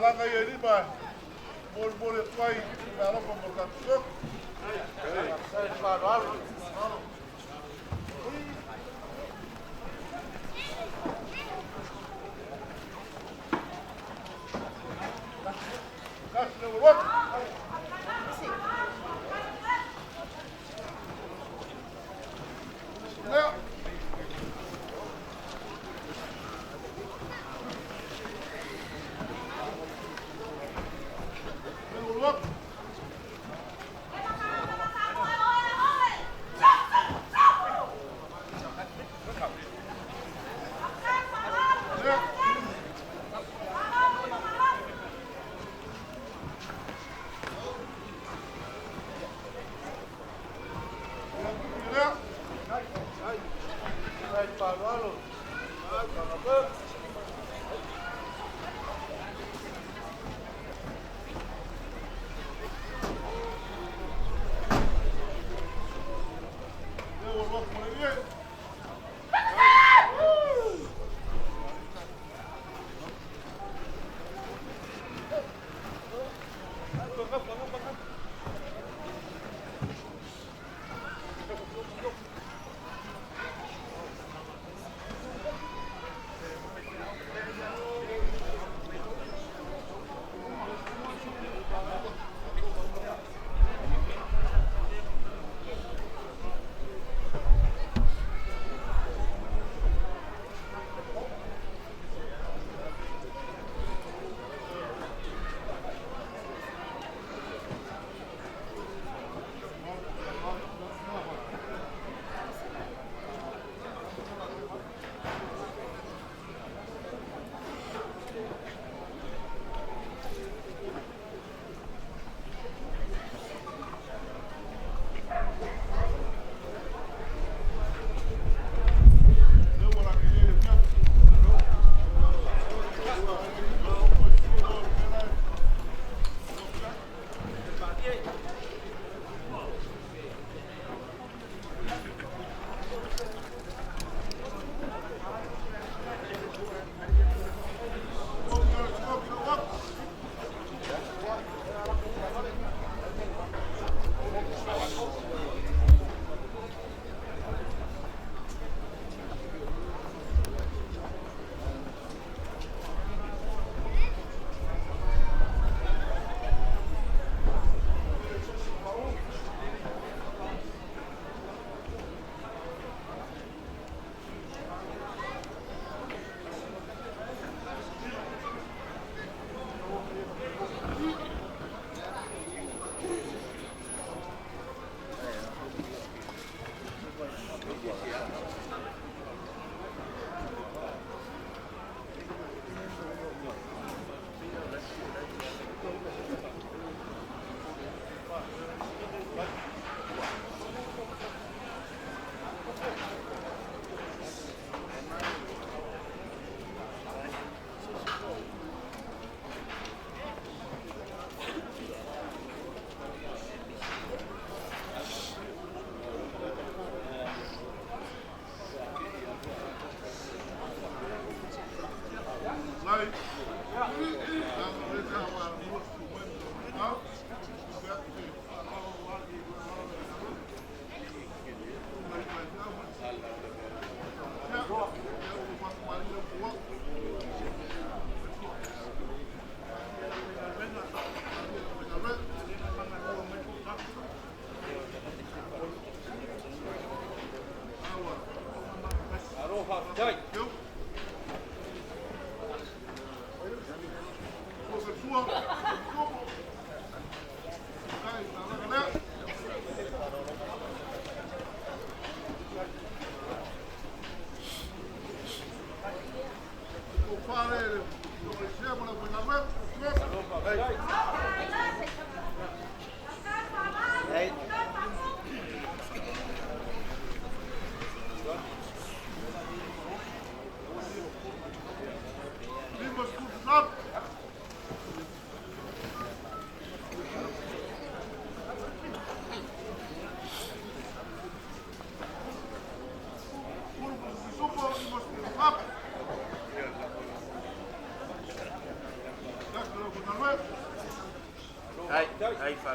langa ia riba. Mole tuai, na ropa mo katusok. That's number one. Now. Look.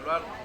Alvar.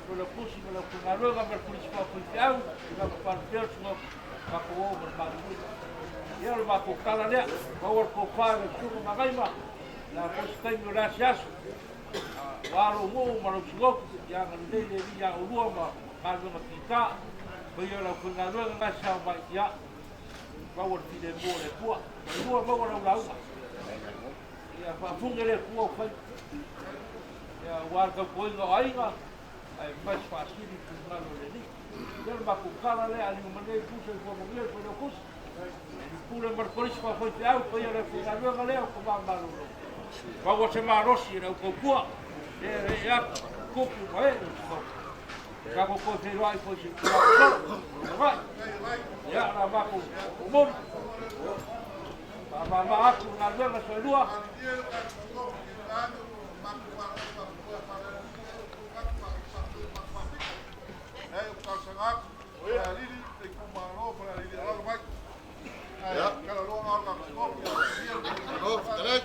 Pela pusi pela pungaroga per principal puiau, na partiu no kapo over malu. Ia le mako kala lea, power ko fare suku magaima. La postai no rasias. Waro mo maro sgo, ya ngande le ya ulua ma kalu ma kita. Pia la pungaroga nga sa mai ya. Power fide mo le tua. Ulua mo la ula. Ia fa fungere ko fa. Ya warga ko ngo ainga. Ai mais fácil de funcionar ali. Ele vai com cara ali, ali uma maneira puxa e como ele foi no curso. Ele pula marcou isso para foi ao foi ele foi ali o galera com mais maluco. Vai você marosi era o cocua. É copo vai. Já vou fazer vai foi se. Vai. Já na vai com o mundo. Mama aku na lua soi lua. Sangat, lili, ikut malu, pada lili orang baik. Kalau lu orang skop, oh, terus.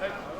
Hey.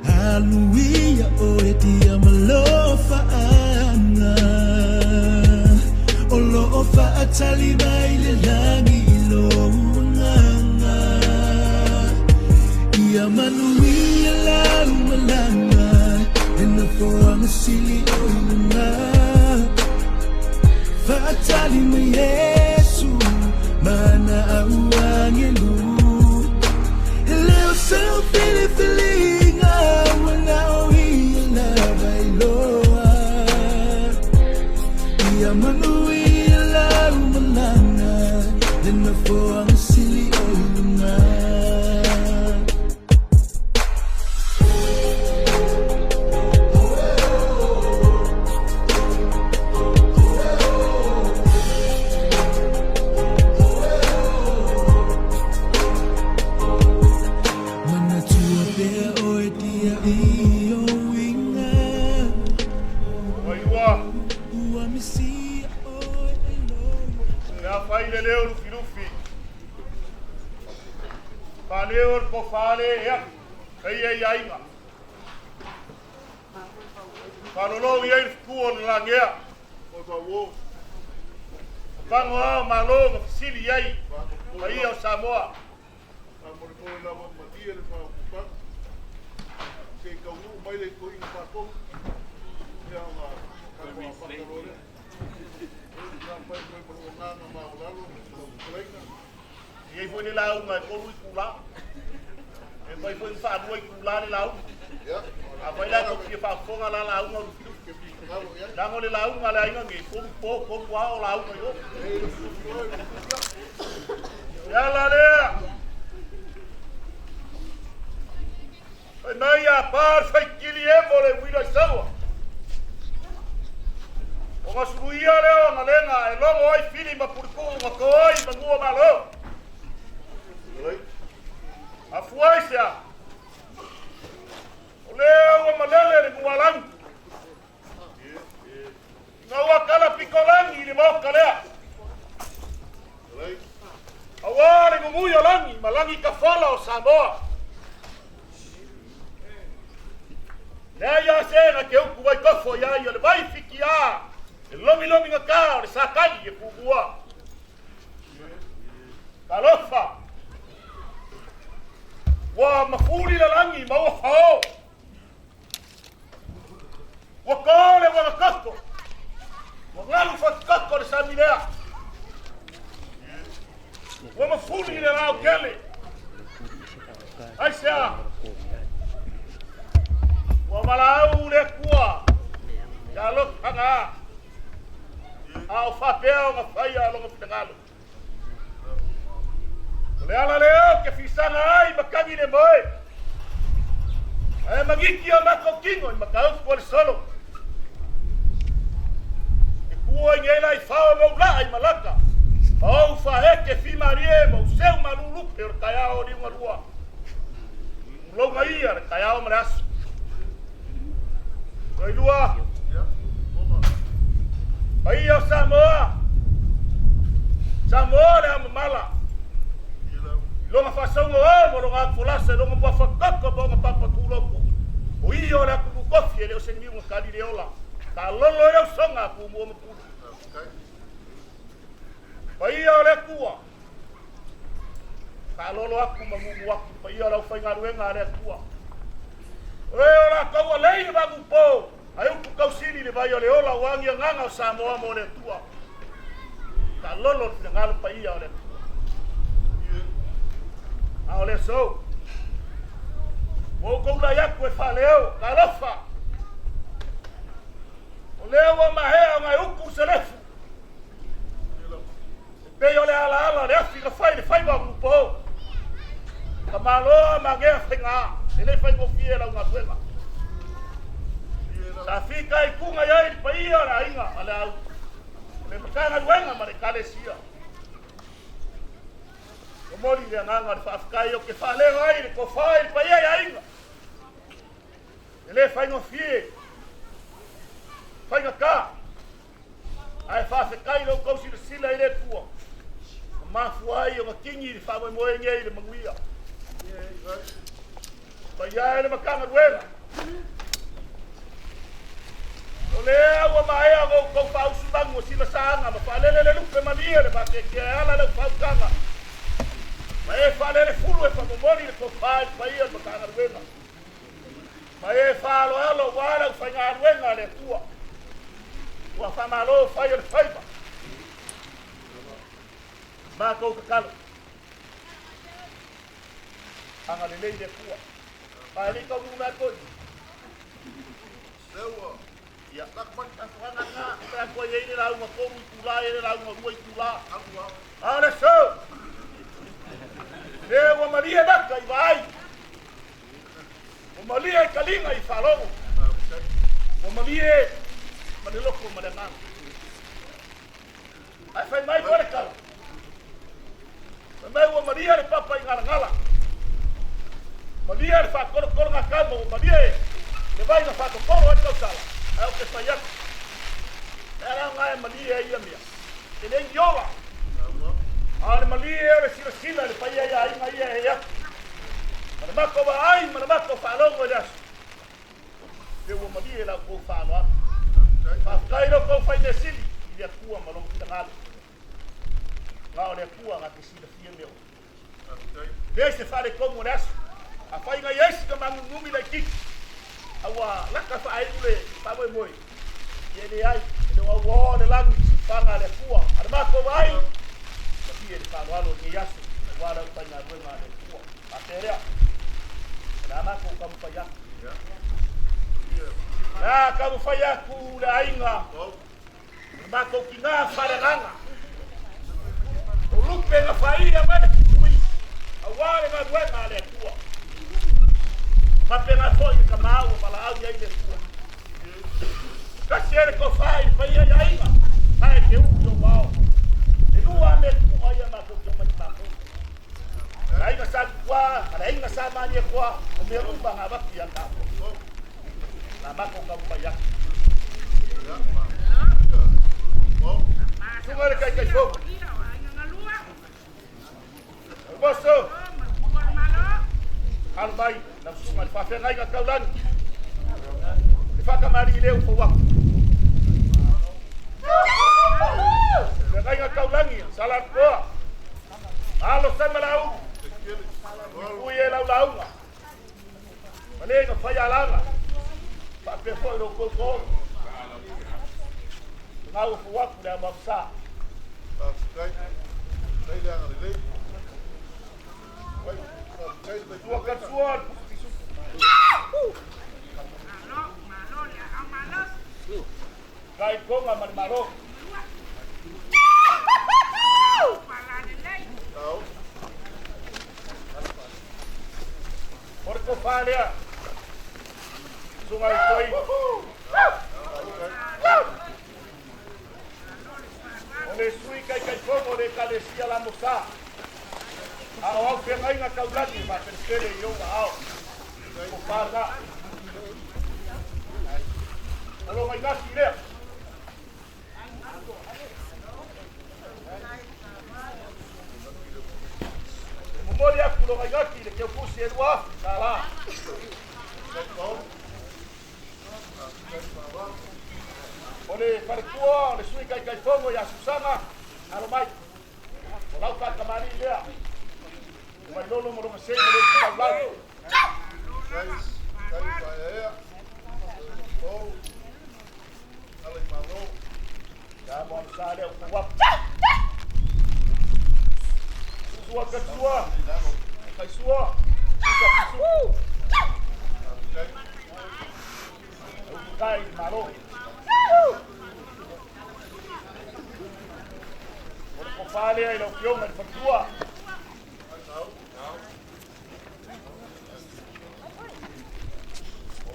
Hallelujah, oh etia malofa anga, olofa atali baile langi ilonganga, ia manuia la umalanga, enafo ang sili oinga, fa atali ma Yesu, mana awang elu, eleo sao fili. lomi ngaka le sakali e pubua. Kalofa. Wa mafuli la langi ma wa hao. Wa kale wa kako. Wa ngalu fa kako le samilea. Wa mafuli le lao kele. Aisha. Wa malau le kua. Ya lo kanga. Au fa peo nga faya lo ngapitangalo. Le ala leo ke fisanga ai makangi le moe. Ai magiki o mako kingo i makau por solo. E kua ngela I fao mo bla ai malaka. Au fa heke fi marie mo seu malulu e kaya o ni marua. Lo ngai kaya o maras. Ai lua. Ai o Samoa. Samoa le mala. Longa fasongo o longa fulasa longa bua fakaka bonga papa tuloko. O io la ku kofi le o sengi un kali le ola. Ka lolo e songa ku mo mo ku. Pa io le kua. Ka lolo aku mo mo aku pa io la fainga ruenga le kua. O ora ka wa le ba ku po. Ai ku kausili le vai le ola wangi nganga Samoa mo le tua. Ka lolo le ngalo pa io le. Olha só. O kula yaku e faleo, kalofa. O leo o mahea ngai uku selefu. Pe ole ala le afika fai ba kupo. Kamalo magea finga, ele fai go fiela unha tuela. Sa fika I kunga ia I paia la inga, ala. Le makanga duenga marekale sia. Mori le nganga fa afkai o ke fa le ngai ko fa I pa ia inga. Ele fai no fie. Fai ka. Ai fa se kai lo ko si sila ile tua. Ma fuai o kingi fa mo ngei le manguia. Pa ia le makanga duela. Ole wa mai ko fa usubango sila sanga ma fa le lupe mania le ba ke ala le fa kanga. Ma e fa le fulu e fa momori le ko fa pa ia ma kana ruenga. Ma e fa lo alo wala fa nga ruenga le tua. Wa fa malo fa ia le faiba. Ma ko kalo. Anga le le tua. Pa le ko mu na ko. Sewa. Ya tak man ka nga ka ko ye ni la uma ko tula ye la uma ruai tula. Ala so. Wa Maria daka I vai. O Maria kalinga I falo. O Maria maneloko madanang. Ai fai mai pole kala. Mai o Maria le papa ngala. Maria le fa kor nga kamo o Maria le vai na fa koro e sala. Ai o ke fai ak. Era ngai Maria ia mia. Ele yola. Ale malia le sila le paia ia inga ia ia. Mana mako ba ai, mana mako fa longo das. Te o malia la ko fa no. Fa kairo ko fa de sili, ia kua malong kita ngal. Ngao le kua nga sila fie meu. Desse fa le como das. A fa inga yes ka mangu numi la kik. Awa la ka fa ai le fa moi. Ye le ai, le wa le lang fa nga le kua. Ana mako ba ai. Tapi ele falou algo que já se guarda o pai na rua na rua. Até ele, nada com como falhar. Ah, como falhar com a inga. Mas com que não fala nada. O look pega faia, mas agora na rua na rua. Mas pega foi o camau, para lá e aí rua. Caseiro que faz, faia a inga. Ai que o mal. Lua me ku aya ma ko mai ta ko. Ai na sa kwa, ai na sa ma ni kwa, o me rumba nga ba ki ata ko. Na ma ko ka pa ya. Sunga le kai fo. Boso. Albai, na sunga fa fe ngai ka kaulan. Fa ka mari leu fo wa. salat ko. Alo sa malau. Kuye lau. Mane ka faya langa. Pa pe fo lo ko. Ngau fu wak da mabsa. Tua katsuan. Kai konga marmaro. Porco falha. Sungai koi. Ole sui kai kongo de kalesia la musa. Ao que ngai na kaulani ma tercere yo ao. Ko parda. Alo mai gasi le. Moria kulo mai gaki le ke pusi edwa sala. Ole partua, ole sui kai fongo ya Susana. Alo mai. Olau ka kamari le. Mai lolo mo lo sei le ka blanco. Ya bon sale o wap. Sua ketua. Kai sua. Bisa pisu. Kai malo. Por fale ai lo pion al fatua.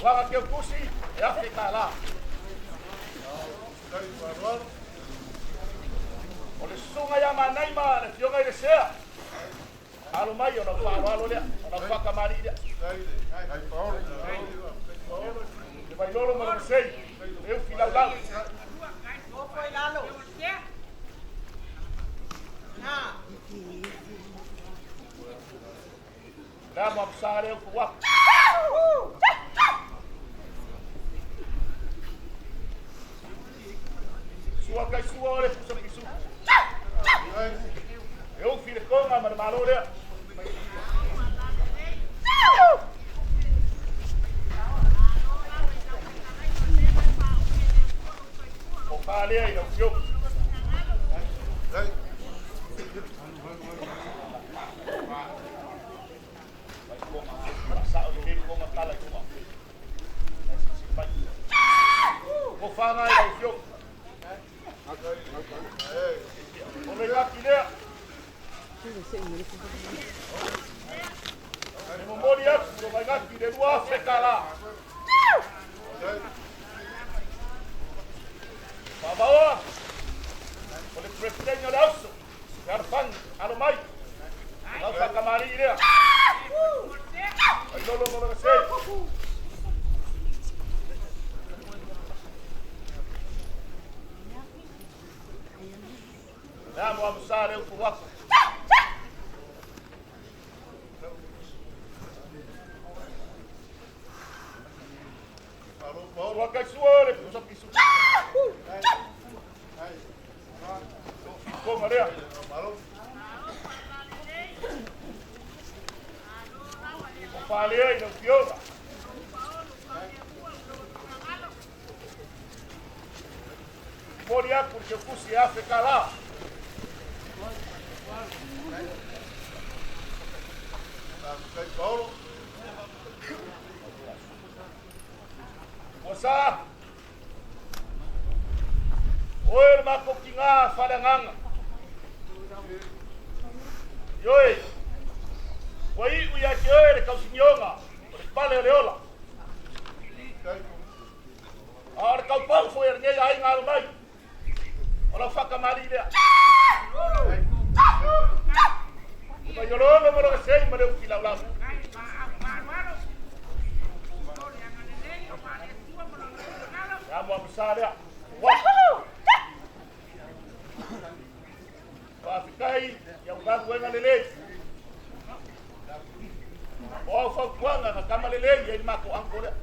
Wala ke kusi, e Afrika la. Ole sunga ya manaima, le fionga ile sea. Alo mai ona fa le, ona fa kamari le. Le vai lolo mo le sei. Eu fila la. O foi lalo. Na. Da mo sare ko wa. Sua kai sua ole pusa pisu. Eu file konga marmalo le. O fale ai no fio. O fanga ai no fio. Ole gaki le. Mo moria, lo vai gaki de dua Afrika la. Babawa. Ole presidente lauso. Garfan, alo mai. Alo fa kamari le. Ai lolo mo lo sei. Vamos almoçar eu com o wapo. Falou, a caçoeira, que eu já fiz o ficou, Maria? Eu falei, não piora. Moria, porque eu fui a África lá. Wasa. Oi, ma kokinga falanganga. Yoi. Wai uya ke ka sinyonga. Pale leola. Ar ka pau foi ergue ai ngal mai. Ora fa kamari dia. Ba yolo no mo lo sei, ma le fila la. Vamos almoçar ali. Vai ficar aí. E o gato vai na lele. Ó, foi quando na cama lele e ele matou a ancora.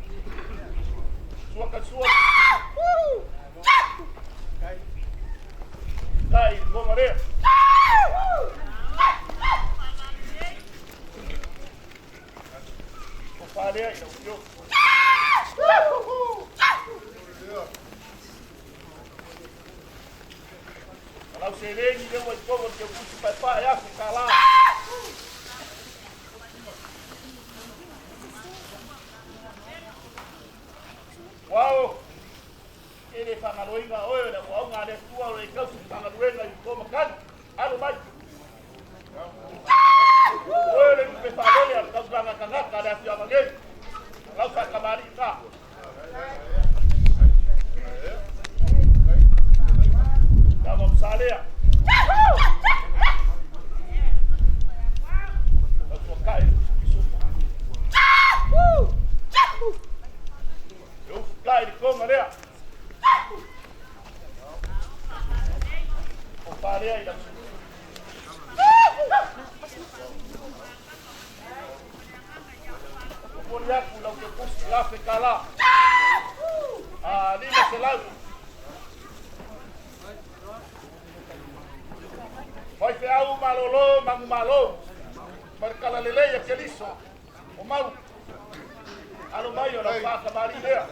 Sua caçua. Cai, vamos ali. Kau serengi dia buat kau dia pusi pai ya kalah. Wow. Ini pangaloinga oi na wao ngale tua oi kau si pangaloinga ko makan. Alo mai. Oi le pe palolia kau ganga kanga kada si amange. Kau sa kamari ka. Vamos salia. Vamos cair. Eu cair como né? O parei aí. O boliaco não que pus lá ficar lá. Ali nesse lado. Vai ter o malolo, malo. Marcala leleia que liso. O mau. Alo maio na faca marinha.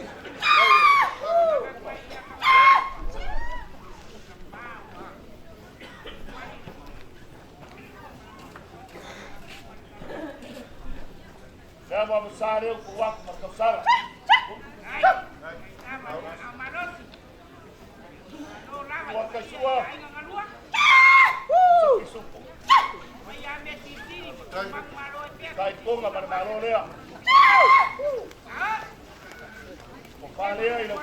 Vamos almoçar eu com o Waco Marcassara. Boa cachua. Vai conga para marolea. O palea e não.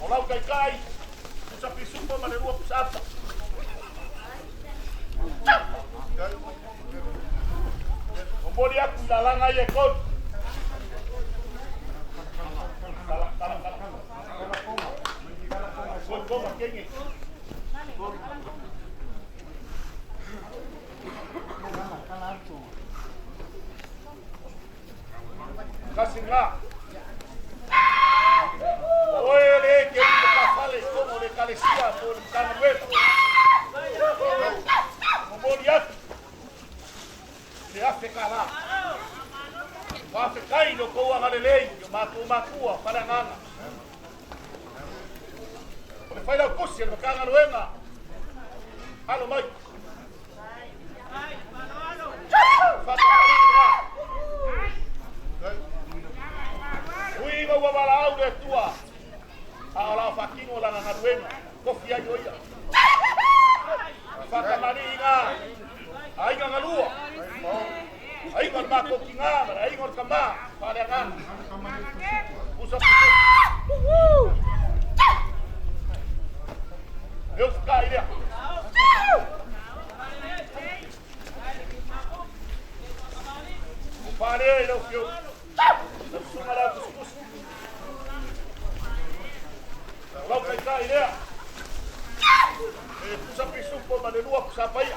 Olá o cai. Sa pisupo malerua pusapa. Ombori aku dalang aja kon. Koma kengi. Kasih lah. Oye, que pasale como de calesia por Canuel. Moriat. Se hace calar. Va a cair lo que va a lei, matua para ngana. Ole fai la cosia no kanga luenga. Alo mai. Fata marina. Ui va balau de tua. Ala fakingo la ngaruenga. Kofia yoia. Fata marina. Ai nga ngalua. Ai ngor mako kinga, ai ngor kama, pare ngan. Usap. Eu cai dia. Pare eu que eu. Sumara kuskus. Lau cai dia. Usap isu po manelua kusapai.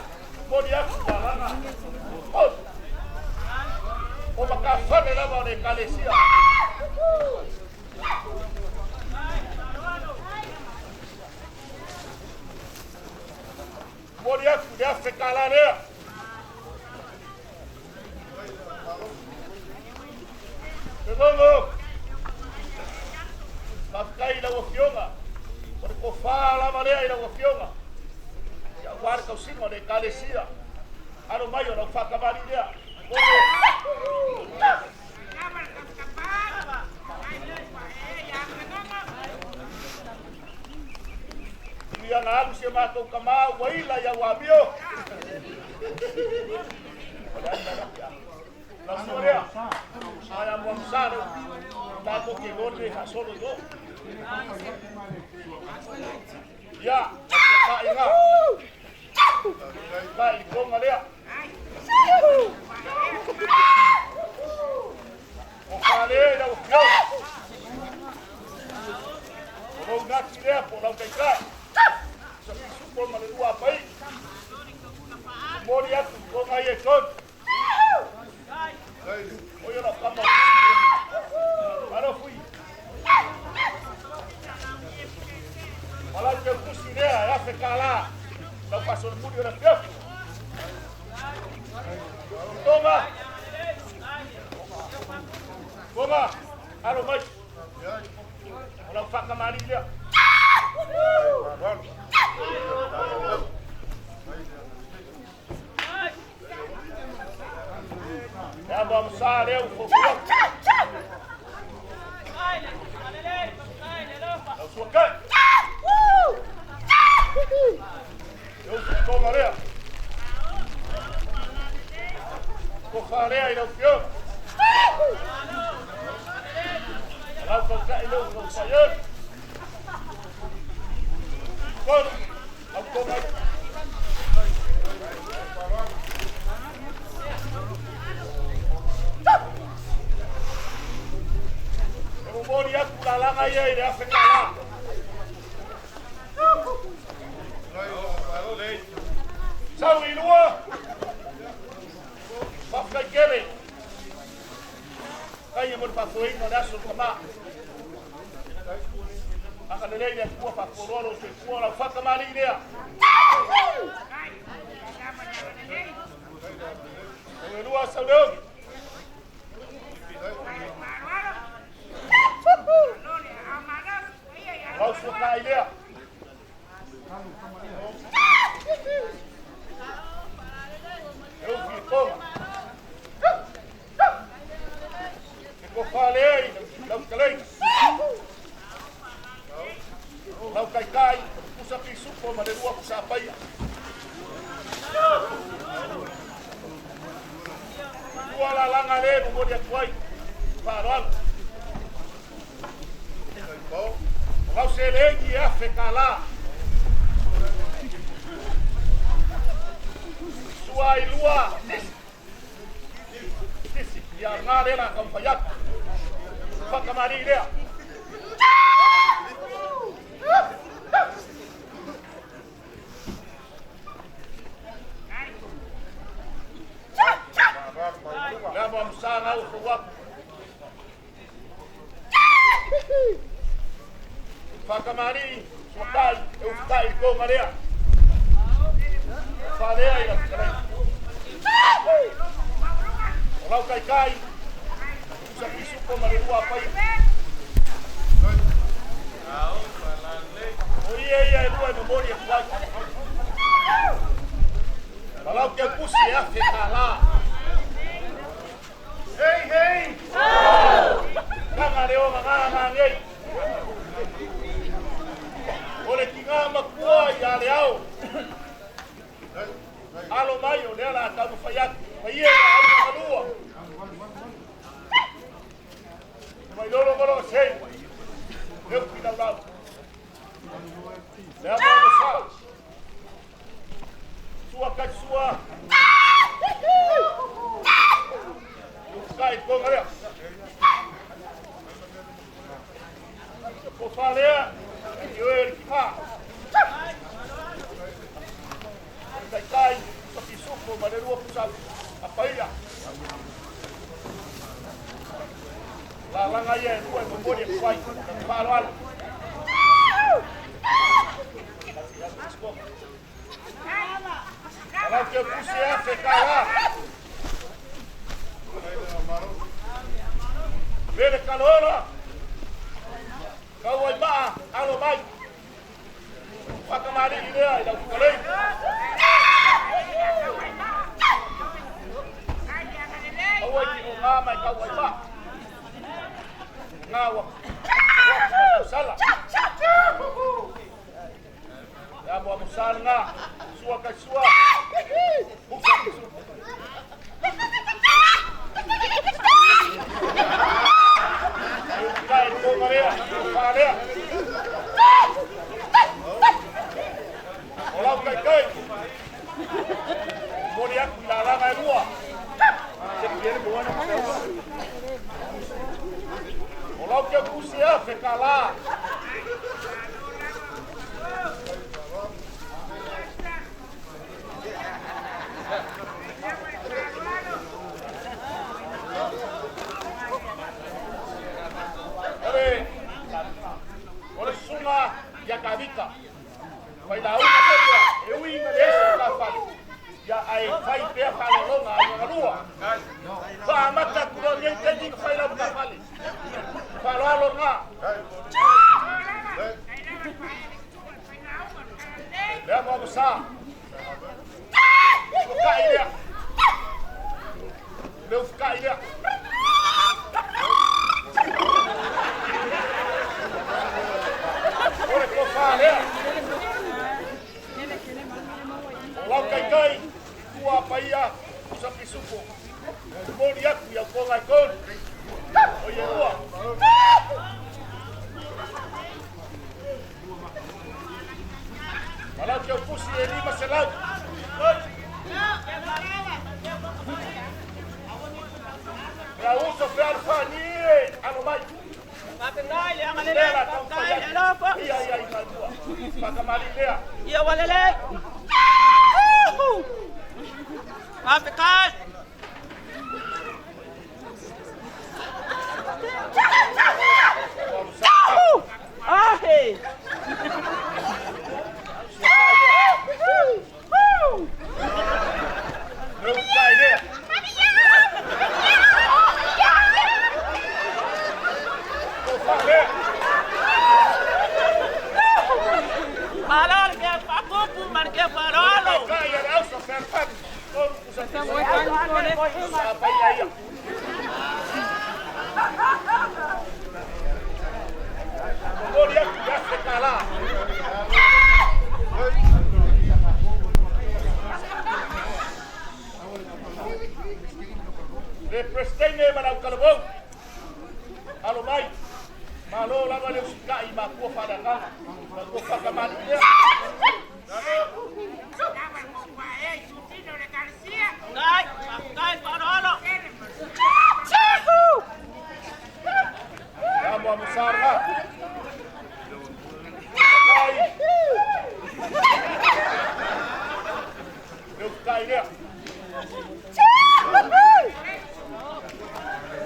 Modi aku balanga. O makafane la ba de calesia. Modi aku dia fekalare. Tegogo. Pakai la wofionga. Por cofa la marea la wofionga. Ya guarda o signo de calesia. Alo mayo no fa cavaliria. Ia na alu se matou kamau waila ya wabio. La sorea. Saya muamsaro. Tato que gorre solo yo. Ya, ka inga. Kai kong alea. O kale da o kyo. O ngati lea po la kai. Sa pisu male dua pai. Mori atu ko ngai kon. Oyo la kama. Ara fui. Ala que pusilea ya fe kala. La pasó el muro de la Toma. Toma. Alo mai. Ora whakamari lea. Ea mamsa lea ufofua. Au suakai. Eu sou Maria. Kokharea ila fio. Lau kau ilo kau sayur. Kau aku kau. Kamu mau dia pulang aja ini Afrika. Sao ilua. Pakai kele. Kaya mo papuin no naso kama. Akan nilai dia kuah pakuloro se kuah la faka mali dia. Ilua saudog. Kau suka dia. Eu vi como. Eu falei, não calei. Não cai, usa pisu como de rua usa paia. Rua la langa le no dia tuai. Farol. Kau selegi Afrika lá. Suai lua. Disse, e a arena acompanhada. Faca Maria. Já vamos sair o fogo. Faca Maria, suai, eu caio com Maria. Falei aí, Kalau kai, bisa isu kemari dua apa ya? Oh iya, dua memori yang kuat. Kalau dia kusi ya, fekala. Hei. Kang ada orang ngangai. Oleh tinggal makua ya liau. Alo mayo, dia lah kamu fayak. Iya, ayo keluar. Mai lolo sei. Eu tidak tahu. Dia mau besar. Sua kat sua. Kai kau ngare. Kau falea. Eu kita. Kai. Tapi suku pada dua pusat. Apa ya? Lalang aja dua membuat yang baik. Paluan. Kalau dia kusia sekala. Bele kalora. Kau iba, alo baik. Pakai mari dia, dah kalai. Kau ini ngama kau iba. Ngawa. Salah. Ya buat musal nga. Suwa ka suwa. Bukan. Kau itu Maria. Maria. Orang kai. Kemudian dalam air buah. Sekian buah nak. Kalau dia kusia fekala. Oleh sungai yang kabita. Baiklah, awak eu ingat esok kapal. Ya ai fai dia kalau longa yang kedua. Ba mata kurang yang jadi kapal kapal. Palalo nga. Lea mo sa. Kai dia. Leu kai dia. Ora ko fale. Wau kai tua paia sa pisuko. Mori aku ya ko ngai kon. Oye ua. Malau que eu pusi e lima selau. Ya uso fer fani ano mai. Papengai le amalele. Papengai le lopo. Iya ikalua. Pakamali lea. Iya walele. Papengai. Ah, hey. Leu kai lea. Ko fale. Malal ke pakupu man ke parolo. Kai era uso fer fani. Kon usa sa paia ia. Mori aku ya se kala. Le prestene manau kalabou. Alo mai. Malo lama le usikai ma ko pada kan. Ma ko pakamali dia. Ngai, pakai parolo. Kamu besar kan? Kai. Leu kai dia.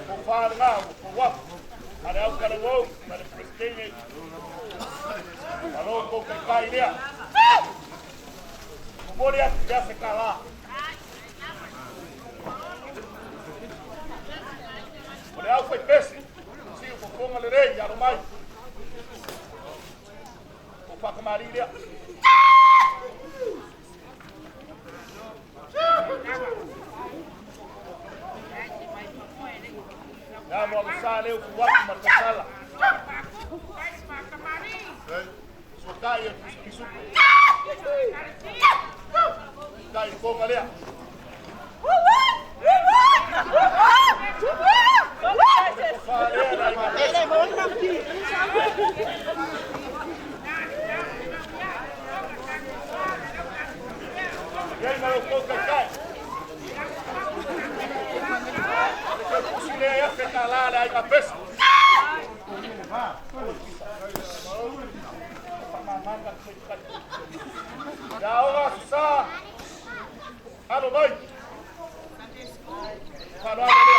Ko far nga, ko wap. Ada au kalabou, ada prestene. Alo ko kai dia. Mori aku ya se kala. Olha o foi peixe. Sim, o fogo ali rei, já não mais. O faca marília. Já não almoçar ali o fogo mas tá sala. Só cai isso. Cai o fogo ali. Vem, mas o fogo cai. Se ele ia ficar lá, aí na pesca. Já olha só. Alô, mãe. Falou ali.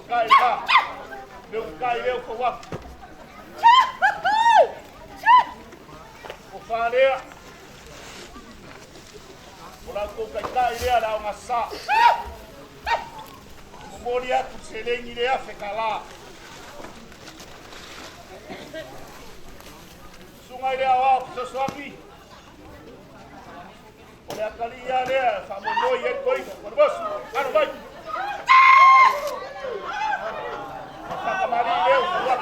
Cai lá. Meu cai eu com o falei. Orang tu kai dia dah masak. Kemudian tu seleng dia fekala. Sungai dia awak sesuatu. Oleh kalian dia, sama boy yang boy, berbos, kan boy. Kemari dia, buat.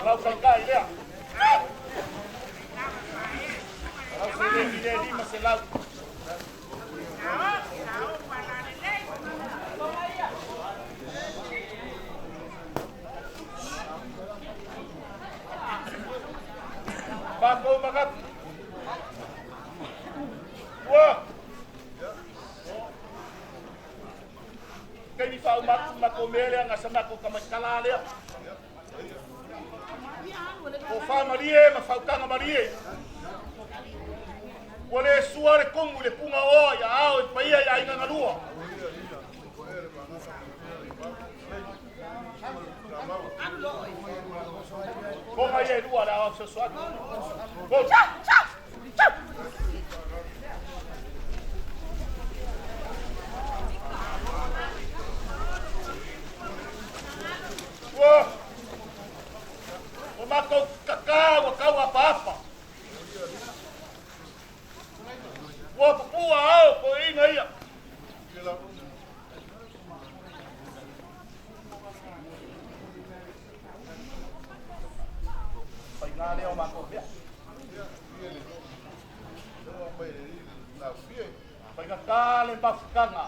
Kalau kau dia, kalau sini dia masih laut. Bago makat. Wah. ko mele nga sama ko kamakala le. O fa marie ma fa kanga marie. Wale suare kongu le punga o ya ao pa ia ya inga ngalua. Konga ia dua la o sesuatu. Go. Wah. O mako kakao kau apa-apa. Wah pua au ko inga ia. Pai ngale o mako pia. Pai kakale pafkanga.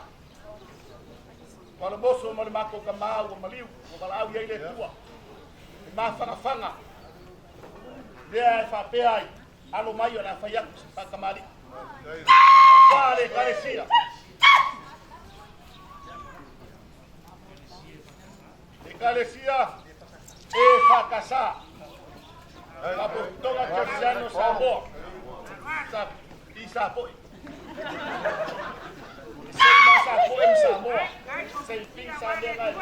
Kalau boso mo mako kamau o maliu o malau ia ile tua. Ma fanga. Dia fa peai. Alo maio na fa yak pa kamali. Vale, carecia. E carecia e fracassa. A portoga cristiano sabor. Sabe? E sabor. Sem massa poem sabor. Sem fim sabe nada.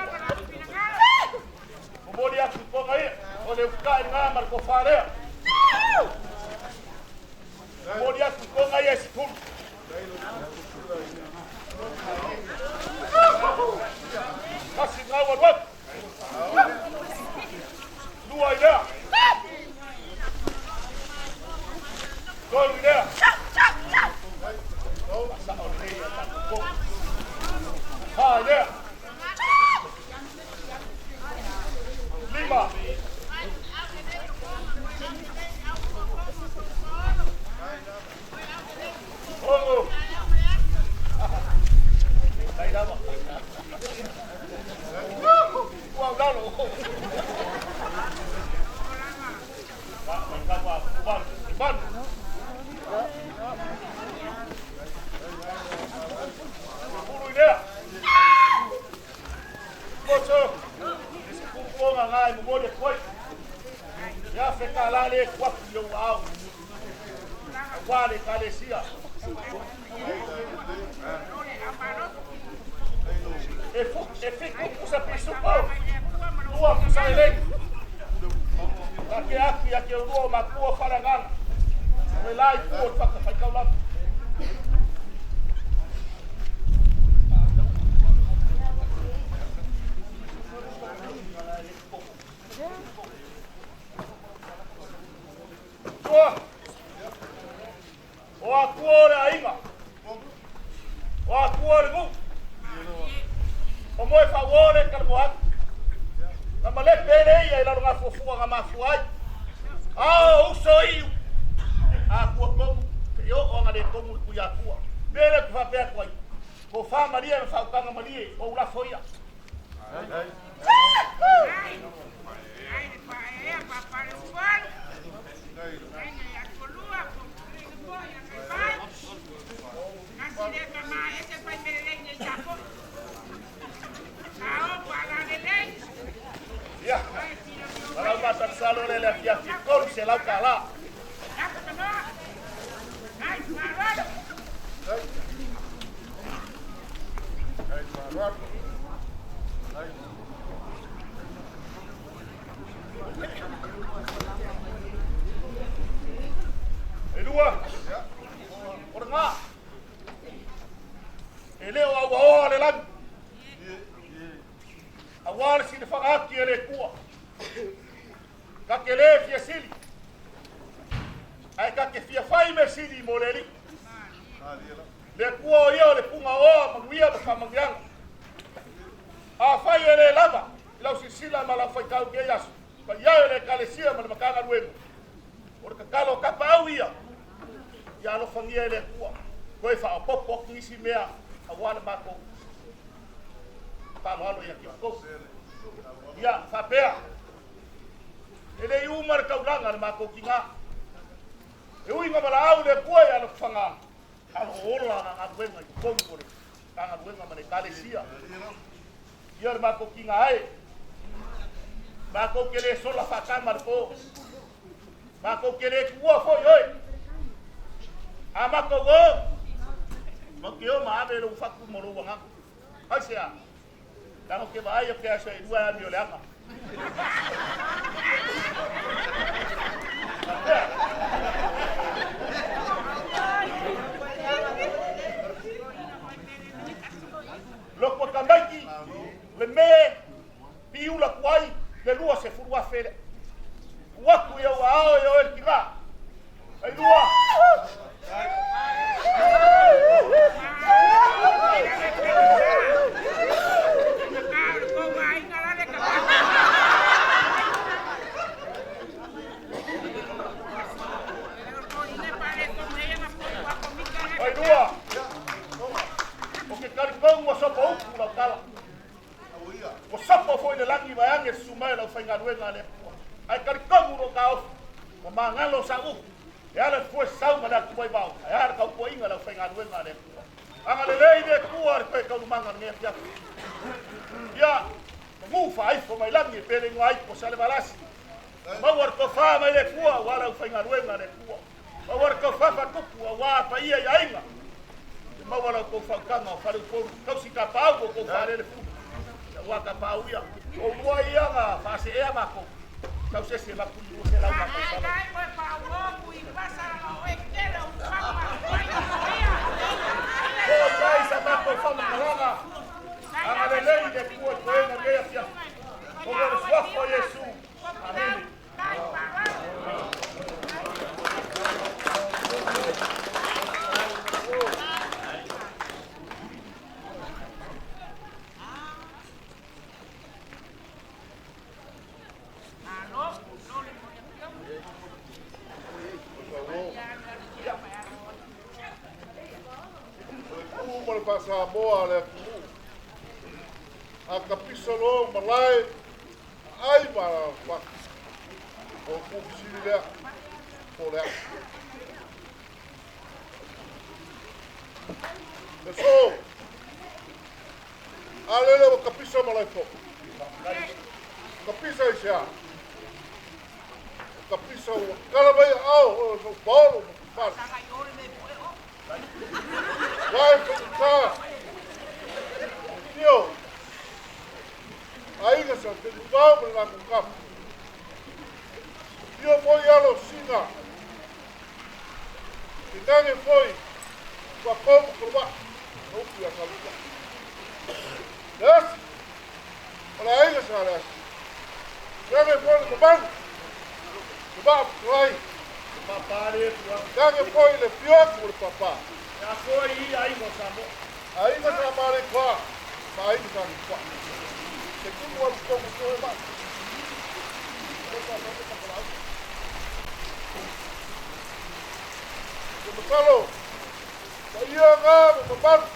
O bolia que ponga aí, olha o cai na marco fare. Bolia que ponga aí esse tudo. Assim não vai vai. Dua ideia. Dua ideia. Ah, ideia. Lima. Oh. Đây đâu mà. Wow, đâu rồi. Bạn mình ra vào ban. Ui đấy. Cô sơ. Cô mà ngay một môn được quay. Ya phải cả la lên quát nhiều ao. Qua để cả để xia. E fica usa principal. Tua usa ele. Aqui aqui eu dou uma tua farangana. Vai lá e pô, vai calar. O acuora ainda. O acuora go. O moi favore carboat. Na male pele ia ila nga fofua nga mafuai. Ah, o soi. Aqua como eu o nga de como ku ya tua. Bele ku fa pe ko. Ko fa Maria fa ka Maria o la foia. Ya. Kalau masa selalu lelak ya fikor selau kalah. Kedua, orang ele o awal lagi. Awal si defaat ki ele kuah. Kakele fia sili. Ai kake fia fai me sili moleli. Le kuah ia le punga o maguia ba mangiang. A fai ele lava. Lau si sila mala fai kau ke yas. Pa ia ele kalesia mal makanga luego. Or kakalo kapa au ia. Ya lo fangia ele kuah. Koi fa popok ngisi mea awal bako. Palo ya kiko. Ya fa pea. Ele umar kaulangan mako kinga. E ui ngabala au le kuah ya lo fanga. Alo ola nga ngwenga kongo le. Kanga ngwenga mane kalesia. Ia le mako kinga ai. Mako kere sola whakama po. Mako kere kua fo yoi. A mako go. Maki o maabe lo whaku moro wanga. Hai sea. Tango ke vai o ke aso e dua ami o le anga. Loko kamaiki le me piula kuai le lua se furua fere. Waku ia wao ia o kira. Ai lua. Ai lua. O ke karikau mo sopo uku la kala. O sopo foi le langi vai ange sumai la whainga ruenga le. Ai karikau ro kao. O mangalo sa uku. E ala foi sau mana ku vai bau. Ai ara kau po inga la whainga ruenga le. Anga le lei de kuar koe kau manga nge pia. Ya, ngu fai fo mai langi pere ngoi ko sale balasi. Mawar ko fa mai le kua wala whainga ruenga le kua. Mawar ko fa fa kuku wa pa ia ya inga. Mawala ko whakanga, whare koru, kausi ka pau ko whare fu. Waka pau ia. O mua ia ngā, whase ea mako. Kausi se mako i o se lau mako sala. Ai, koe pau oku i pasara o e kere o whakma. Ko tai sa mako whamaranga. Anga le lei de kua koenga ngea pia. O gore swafo Yesu. Amen. Pasa boa le ku a kapisa lo malai ai para fa o ku sile po le so ale le kapisa malai po kapisa isa kapisa kala vai au so paulo pa vai ficar Tio, aí nessa vamos lá com o carro. Tio foi a Lucina. E ninguém foi para como provar. Não fui a saluda. Desce. Olha aí nessa área. Ninguém foi no banco. No banco, vai. Ninguém foi no pior por papá. Já foi aí, moçambo. Aí nós trabalhamos com a aí nós trabalhamos com a segundo o outro como foi lá como falou aí agora no banco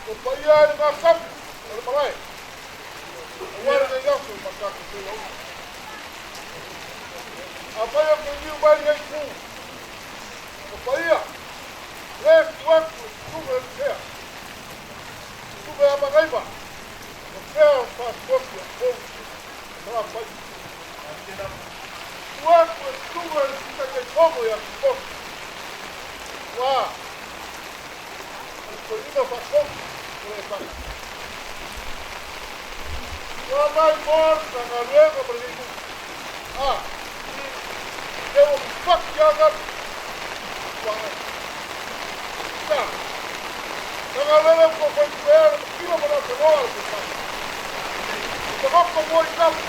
o país aí na sabe ele vai agora nem eu sou macaco seu apoio que o vai aí com o país left one Sube sea. Sube a Magaiba. O sea, faz copia, para pai. Quando sube fica que como e a copia. Uau. O colina faz copia, por essa. Não vai morta na luega para ele. Ah. Eu fuck ya. Tá. Galera, foi ver, tira para o celular, pessoal. Como é campo?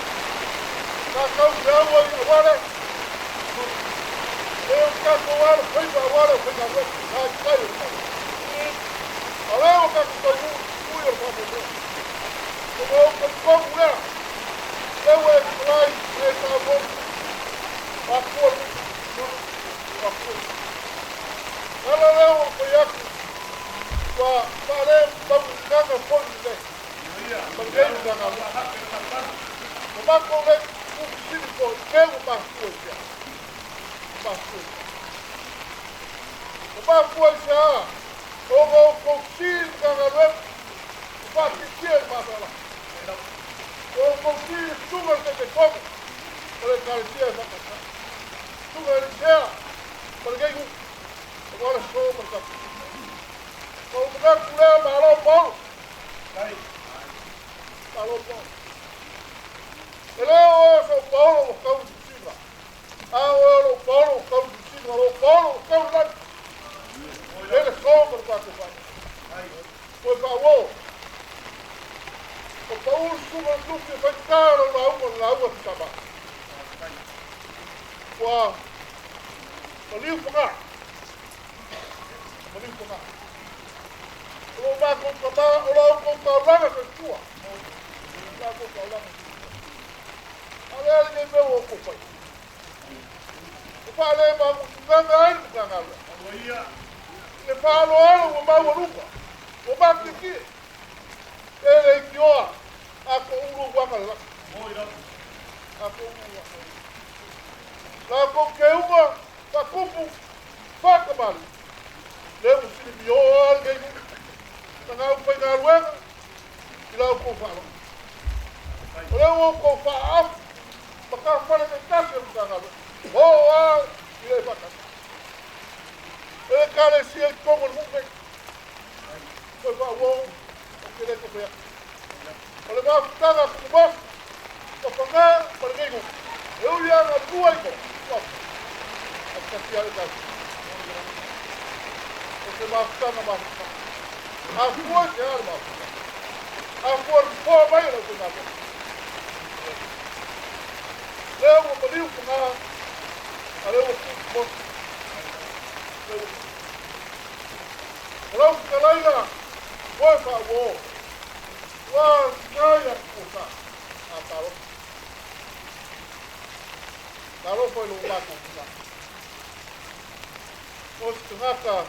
Na campo aí agora. Eu quero agora, foi agora, caiu. Olha o que estou muito para fazer. Como é? Eu é claro, essa voz. Vapor. Ela não foi aqui. Para vamos ganhar fome né? Ninguém ganha. O banco é o filho pego bastante. O banco é já o consigo ganhar whapitia e masala. O kouti tunga te tonga. O le karitia e whakata. Tunga e sea. Margeigu. O wara so margatu. O margatu lea mahalo polo. Mahalo polo. E leo o so polo o kau tusinga. A o polo o kau tusinga. O polo o kau lani. Ele so margatu whai. Foi favor. O Paulo suma tuki vai caro na ua tama. Wa. Maliu panga. O ba ko tama o la ko taulanga ke tua. Ba ko taulanga. Ale ni me o ko pai. O pa le ba ko tanga ai tanga. Le pa lo alo o ma o lupa. O ba ki. Ele kioa. Ako uru waka la. Ako uru waka. La ko ke uma ta kupu waka mali. Le u sili bio al ke ku. Ta ngau pai ngā ruenga. I lau ko whaala. O le u ko wha af. Maka whana ke kase u ka ngā. Ho a i le waka. E kare si e kongo ni mume. Koe wha uo. O ke le ko whea. O le mafutanga kumaf, o whanga, marigeigo. E ui anga tua iko. A kasi ale kasi. O se mafutanga mafutanga. A fua ke ale mafutanga. A fua fua mai ala te ngāpo. Leo o mariu whanga, a leo o kumaf. O lau kalaina, koe wha uo. Wah, saya kusa. Atau kalau perlu laku kusa. Os kenapa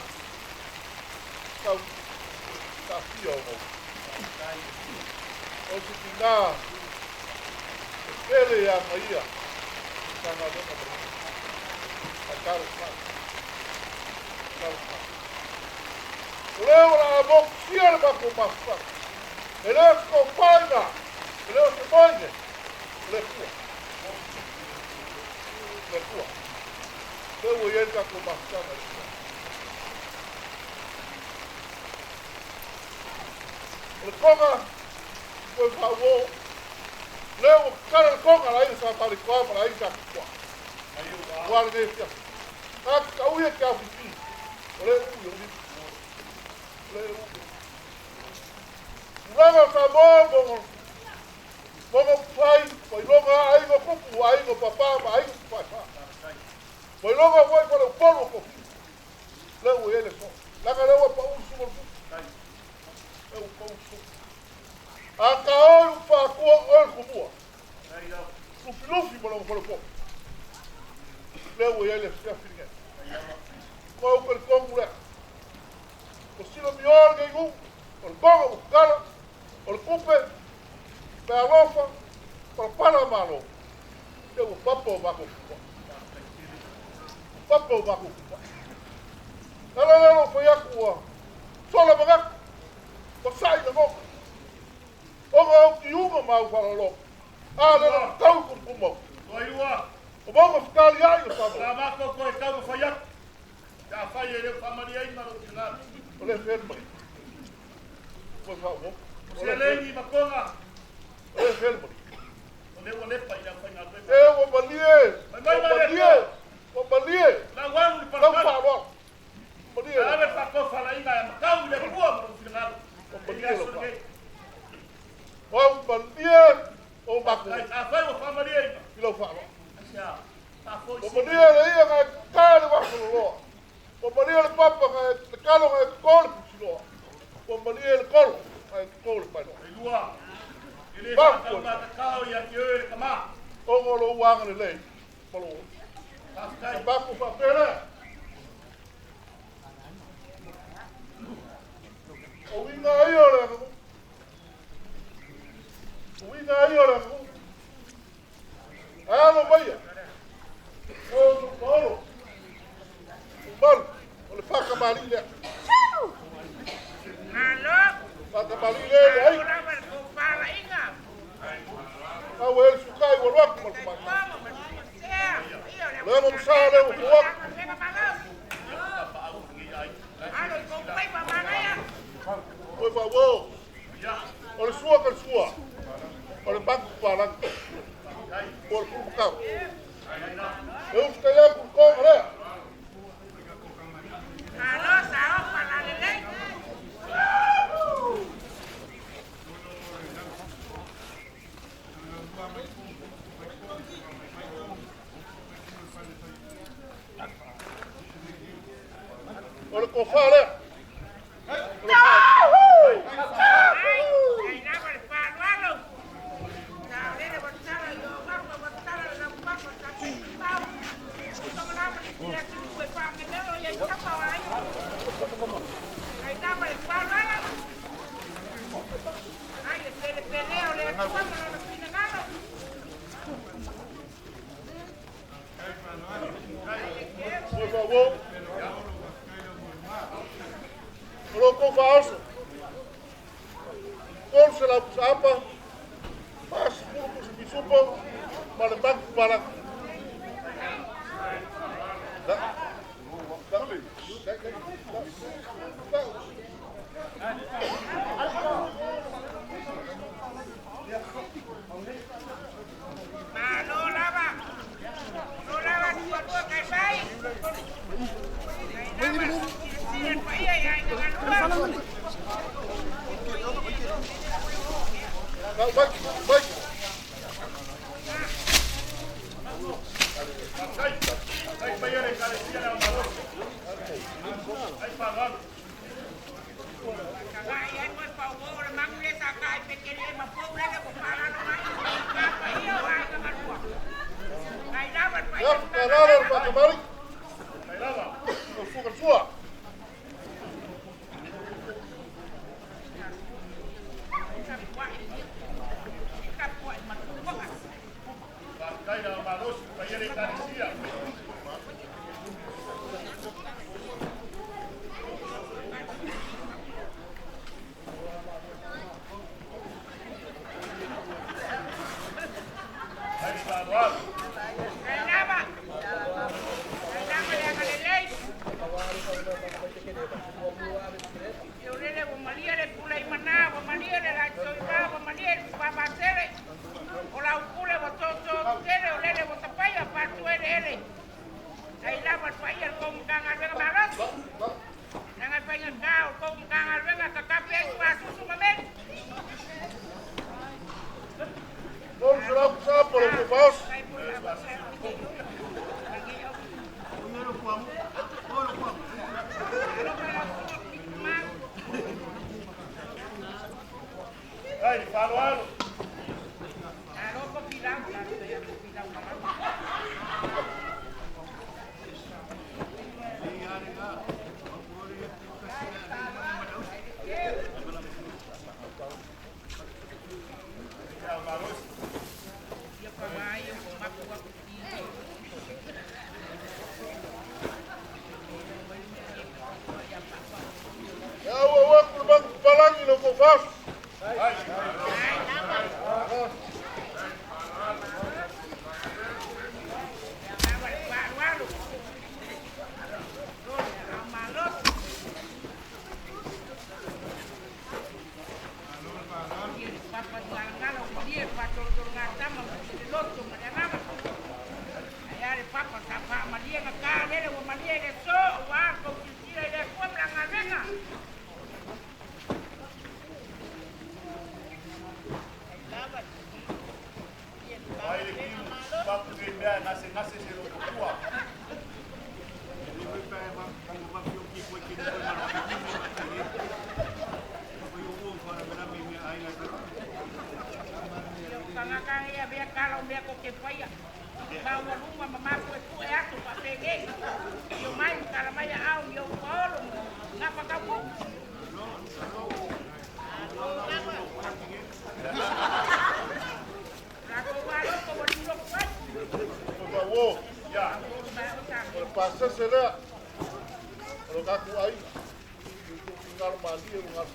kau tak siapa? Os tinggal sekali yang ia sama dengan akal sah. Oleh orang abang siapa baku masak. Ele é companha, ele é companha, ele é tua. Ele é tua. Eu vou ir com bastante. Ele conga, por favor, leva o cara conga lá em Santa Maria, para ir com guarda esse. A uia que é o fim. Ele é Longa sa mo pai, foi longa ai go kupu, ai go papá, ai go papá. Foi longa foi para o polo ko. Leu ele só. Lá galera pa um sumo. Eu pa um sumo. A caol pa ko ol kupu. O filufi para o polo. Leu ele se afinha. Qual o congo. O silo mior que o bongo, o cara o cupe, a lofa, para Panamá. Eu o papo baco. Papo baco. Ela não foi a rua. Só la baga. O sai da boca. O que uma mal para logo. Ah, não, tão com como. O bongo ficar ali aí, sabe? La vaca ko e kau whaiak. Ka whai e reo whamari ai maro ki ngā. O le ferma. Por favor. Se lengi makonga. O le ferma. O leo lepa i rau whai ngā koe. O balie. O balie. La wangu ni Não parapara. falou. Balie. Ave whako whala inga e makau le kua maro ki ngā. O balie. O balie. O baco. A whai o whamari ai. Ilo falou. Asia. Ta foi O balie ia nga kāre wako loa. O balie le papa nga te kalo nga kōle pusi loa. O balie le kolo nga kōle pai loa. e lua. Ele Vamos, whakau mā te kao i a ki oi ka mā. O ngolo wanga le lei. Malo. Ta whai. Baco whapere. O winga ai o le. O winga ai o le. Alo maia. O Paulo. O Paulo. O le whakamari lea. Alô? Whakamali le ai. Ora va ko para inga. Au e sukai wa rock mo kuma. Vamos, mas sea. Le mo sale o kuak. Venga para. Alo ko pai pa mana ya. Oi fa wo. Ole sua ka sua. Ole banku para. Por ku. Eu estou aí com cobra. Alo sao para le le. Ole ko fale. Por favor. Lo ko faço. Con se la usapa. Mas por se bisupo. Para banco para. Vai. Ya, caralho, para tomar. O fuga sua. Con se la usapa por lo que faço. Ai, falo algo. Eu vou pro banco falando e não vou faço. Pasa será lo que hay tinggal mandi ngas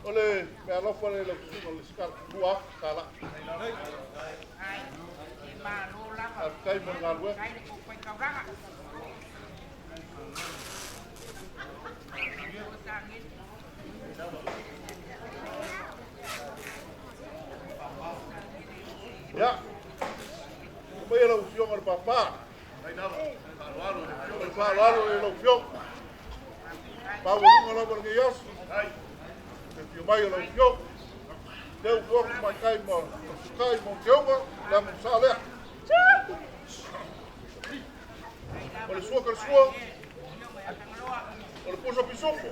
Ole, me alofa le lo kusunga le skar buaf kala. Kai mo ngalwe. Ya. Kaya lo usiong al papa. El paluaro de lo usiong. Pau ngalo bergeyos. Que o mai o lau deu fogo mai kai mo keunga la mo sale o le sua o le puso pisopo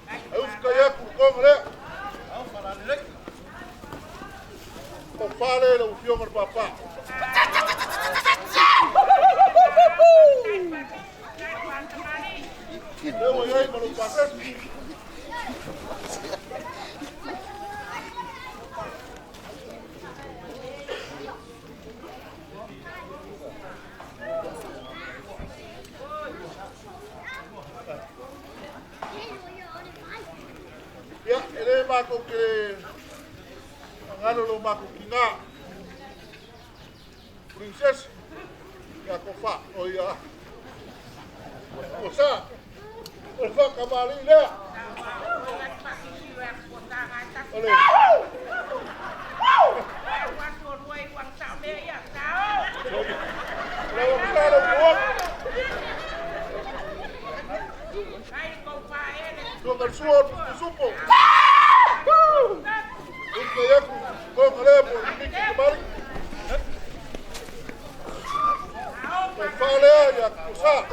ai uska ya ku kongre o fale le ufiong al papa Deu aí para o passeio. Ya, ele mako que angalo lo mako kinga. Princesa. Ya kofa, oya. Osa. Olha kembali dia. Oleh. Lewat sana buat. Jogar suor, supo. Untuk ya, kau ngelepo, ini kembali. Kembali ya, usah.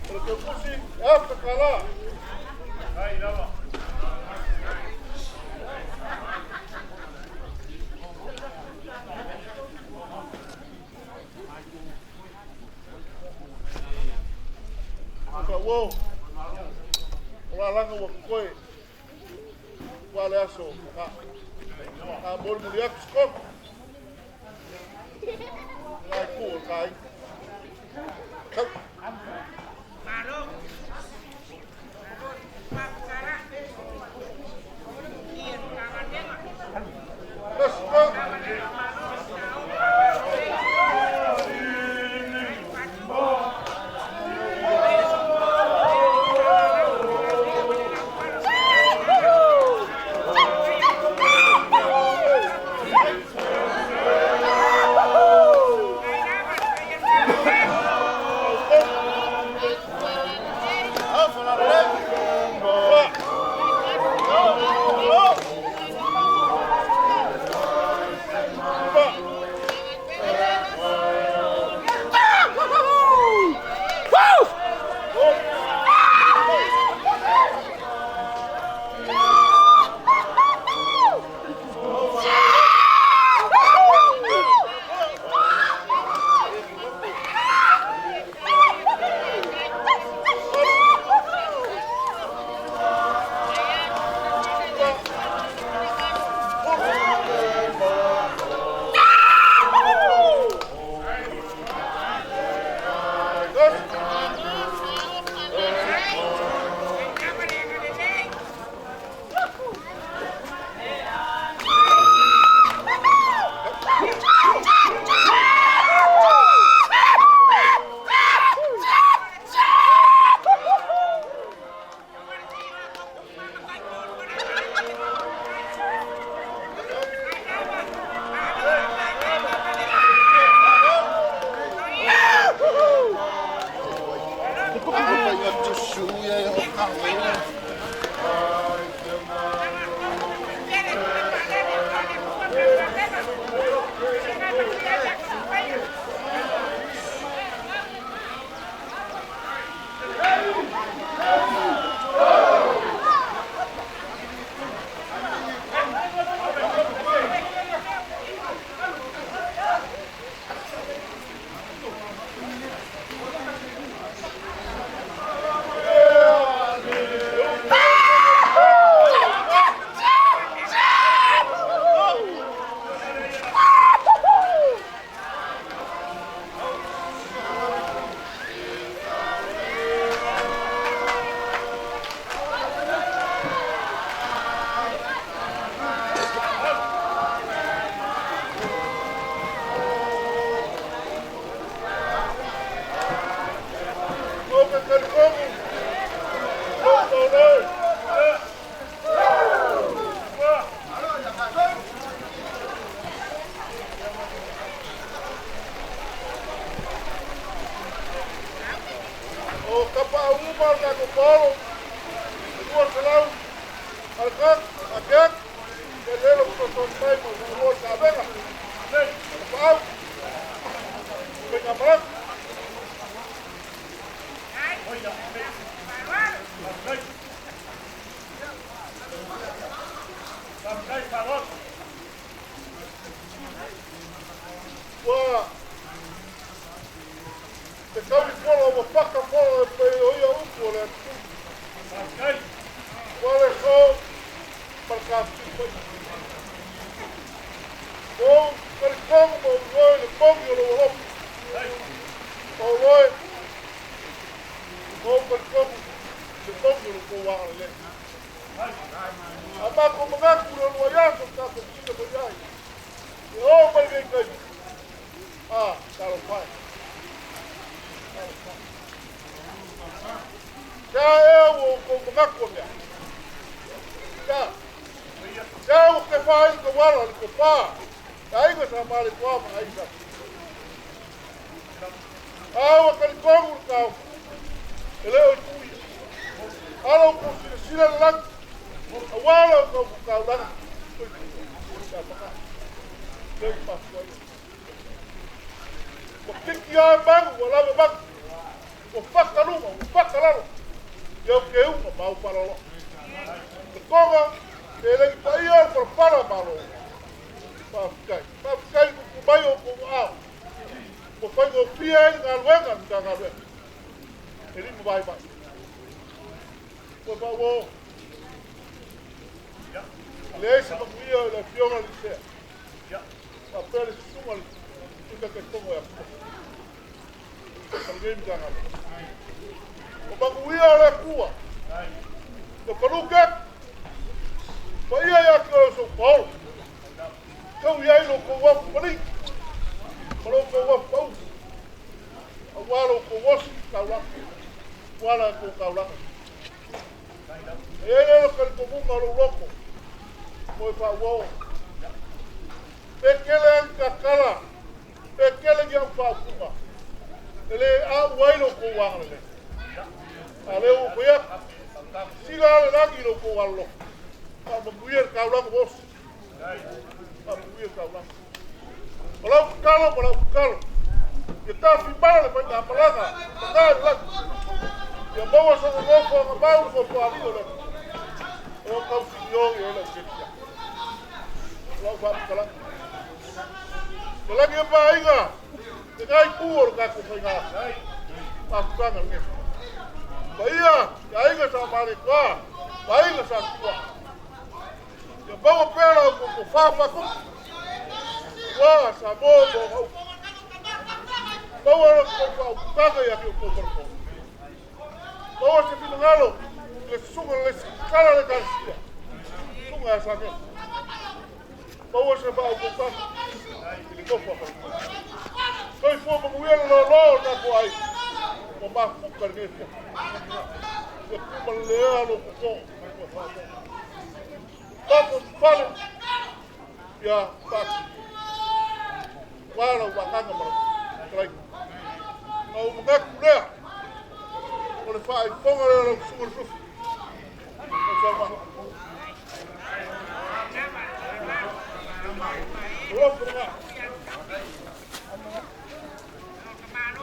Porque eu pus essa cara. Aí, dá lá. Uou. Olá lá no coi. Qual é a sua? A bol mulher que escova. Lai cu cai.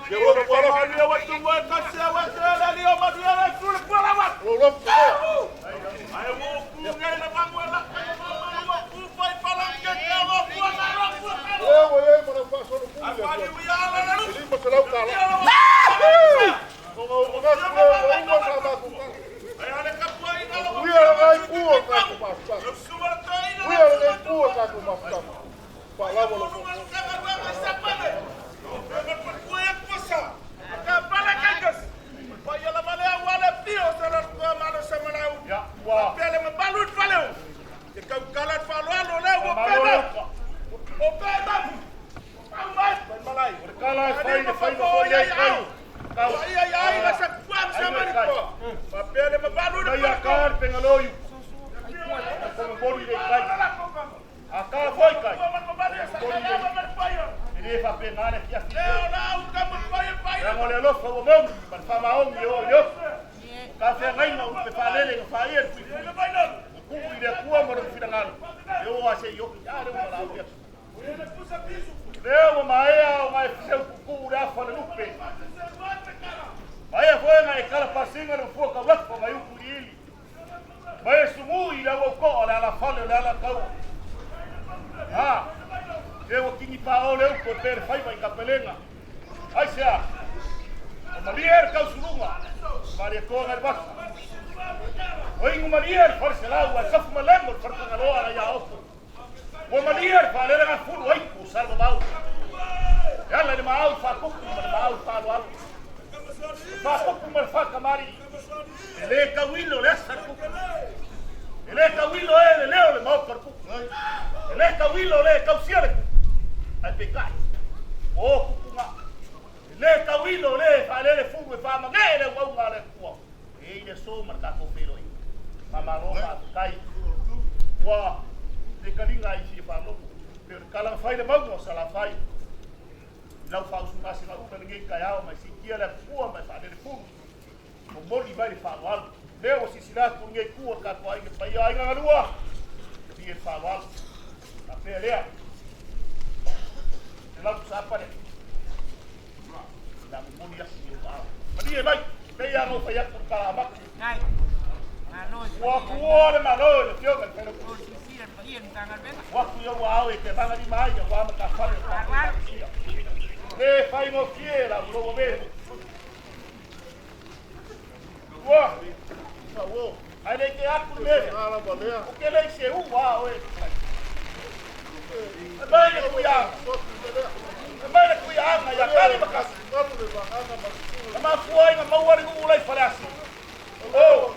Ke ora wala hania watu wa kasia watu ali o maduara kule kwa wa. Lo ai mo ku ngai na bangwala. Ku fai pala ke ka wa ku na ro ku. Ye mo na paso no ku. Afani wi ala na lu. Ili mo salau kala. Ko o ga ku o ka ba ku. Ai ale ka ku ai na lo. Wi ala ai ku o ka ku ba. Wi ala ai ku o ka ku ba. Pa la bo lo. Leo maea o mai fiseu kuku da fa na lupe. Maea foi na ekala pasinga no foka wapo mai ukuli. Maea sumu ila woko ala fale ala kau. Ah. Leo kingi pa ole uko ter fai vai kapelenga. Ai sea. O malier kau sulunga. Maria ko ngal bak. Oi ngu malier forse lawa saf malengo forse ngalo ala ya opo. O malier fa le nga fulu ai ku salvo mau. Yalla ni mau fa ku mau fa lo. Fa ku mal fa kamari. Ele ka wilo le sar ku. Ele ka wilo le leo le mau kar ku. Ele ka wilo le ka usiere ku. Ai pekai. O ku nga. Ele ka wilo le fa le fulu fa ma ngere wa ngale ku. E ile so marka ko fero. Mama roba kai. Wa de kalinga isi fa no per kala fai de mago sala fai lau fa usu nasi na uta ninge kaya ma si kia la kuwa ma fa de fu mo mori vai fa wal leo si sila ku ninge kuwa ka ko ai pa ia nga lua di fa wal a pe lea la tu sa pa de la mo ni ya si ba ma di mai pe ia no fa ya ku ka ma Ngai. Ano. wa kuwa ma no le tio ka pero Waktu yo wow que van a ir más yo vamos a casar le fai no quiera lo ve wow wow hay que dar por medio o que le dice wow vaya cuidado vaya cuidado ya cali bacas ma foi na mau ari ngulai falasi oh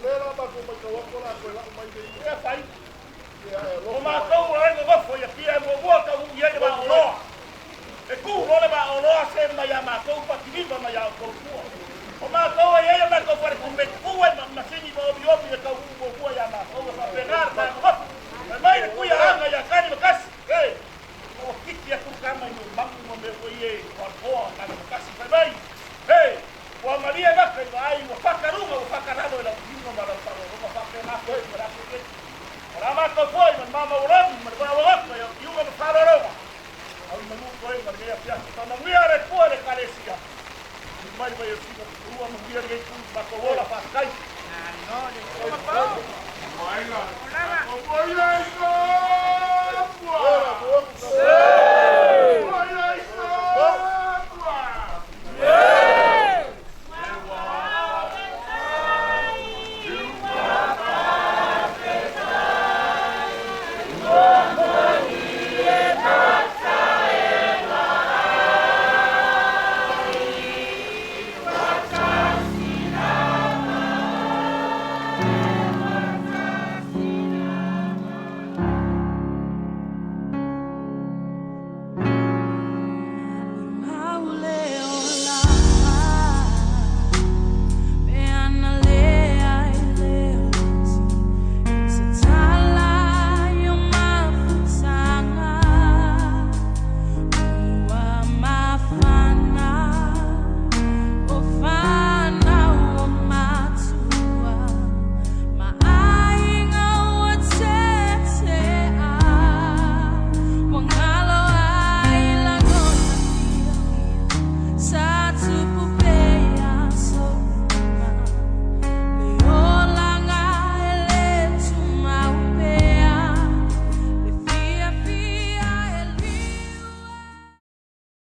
le la ba ko mai ko la ko la mai de fai o ma kau ai go fo ya pia mo bo ka u ye ba lo e ku ro le ba lo se ma ya ma kau pa ti ba ma ya ko ku o ma kau ai ya ma ko for ku me ku ai ma sini ba bi obi ka u bo ya ma kau pa pegar ba ko mai ku ya anga ya kani ba kas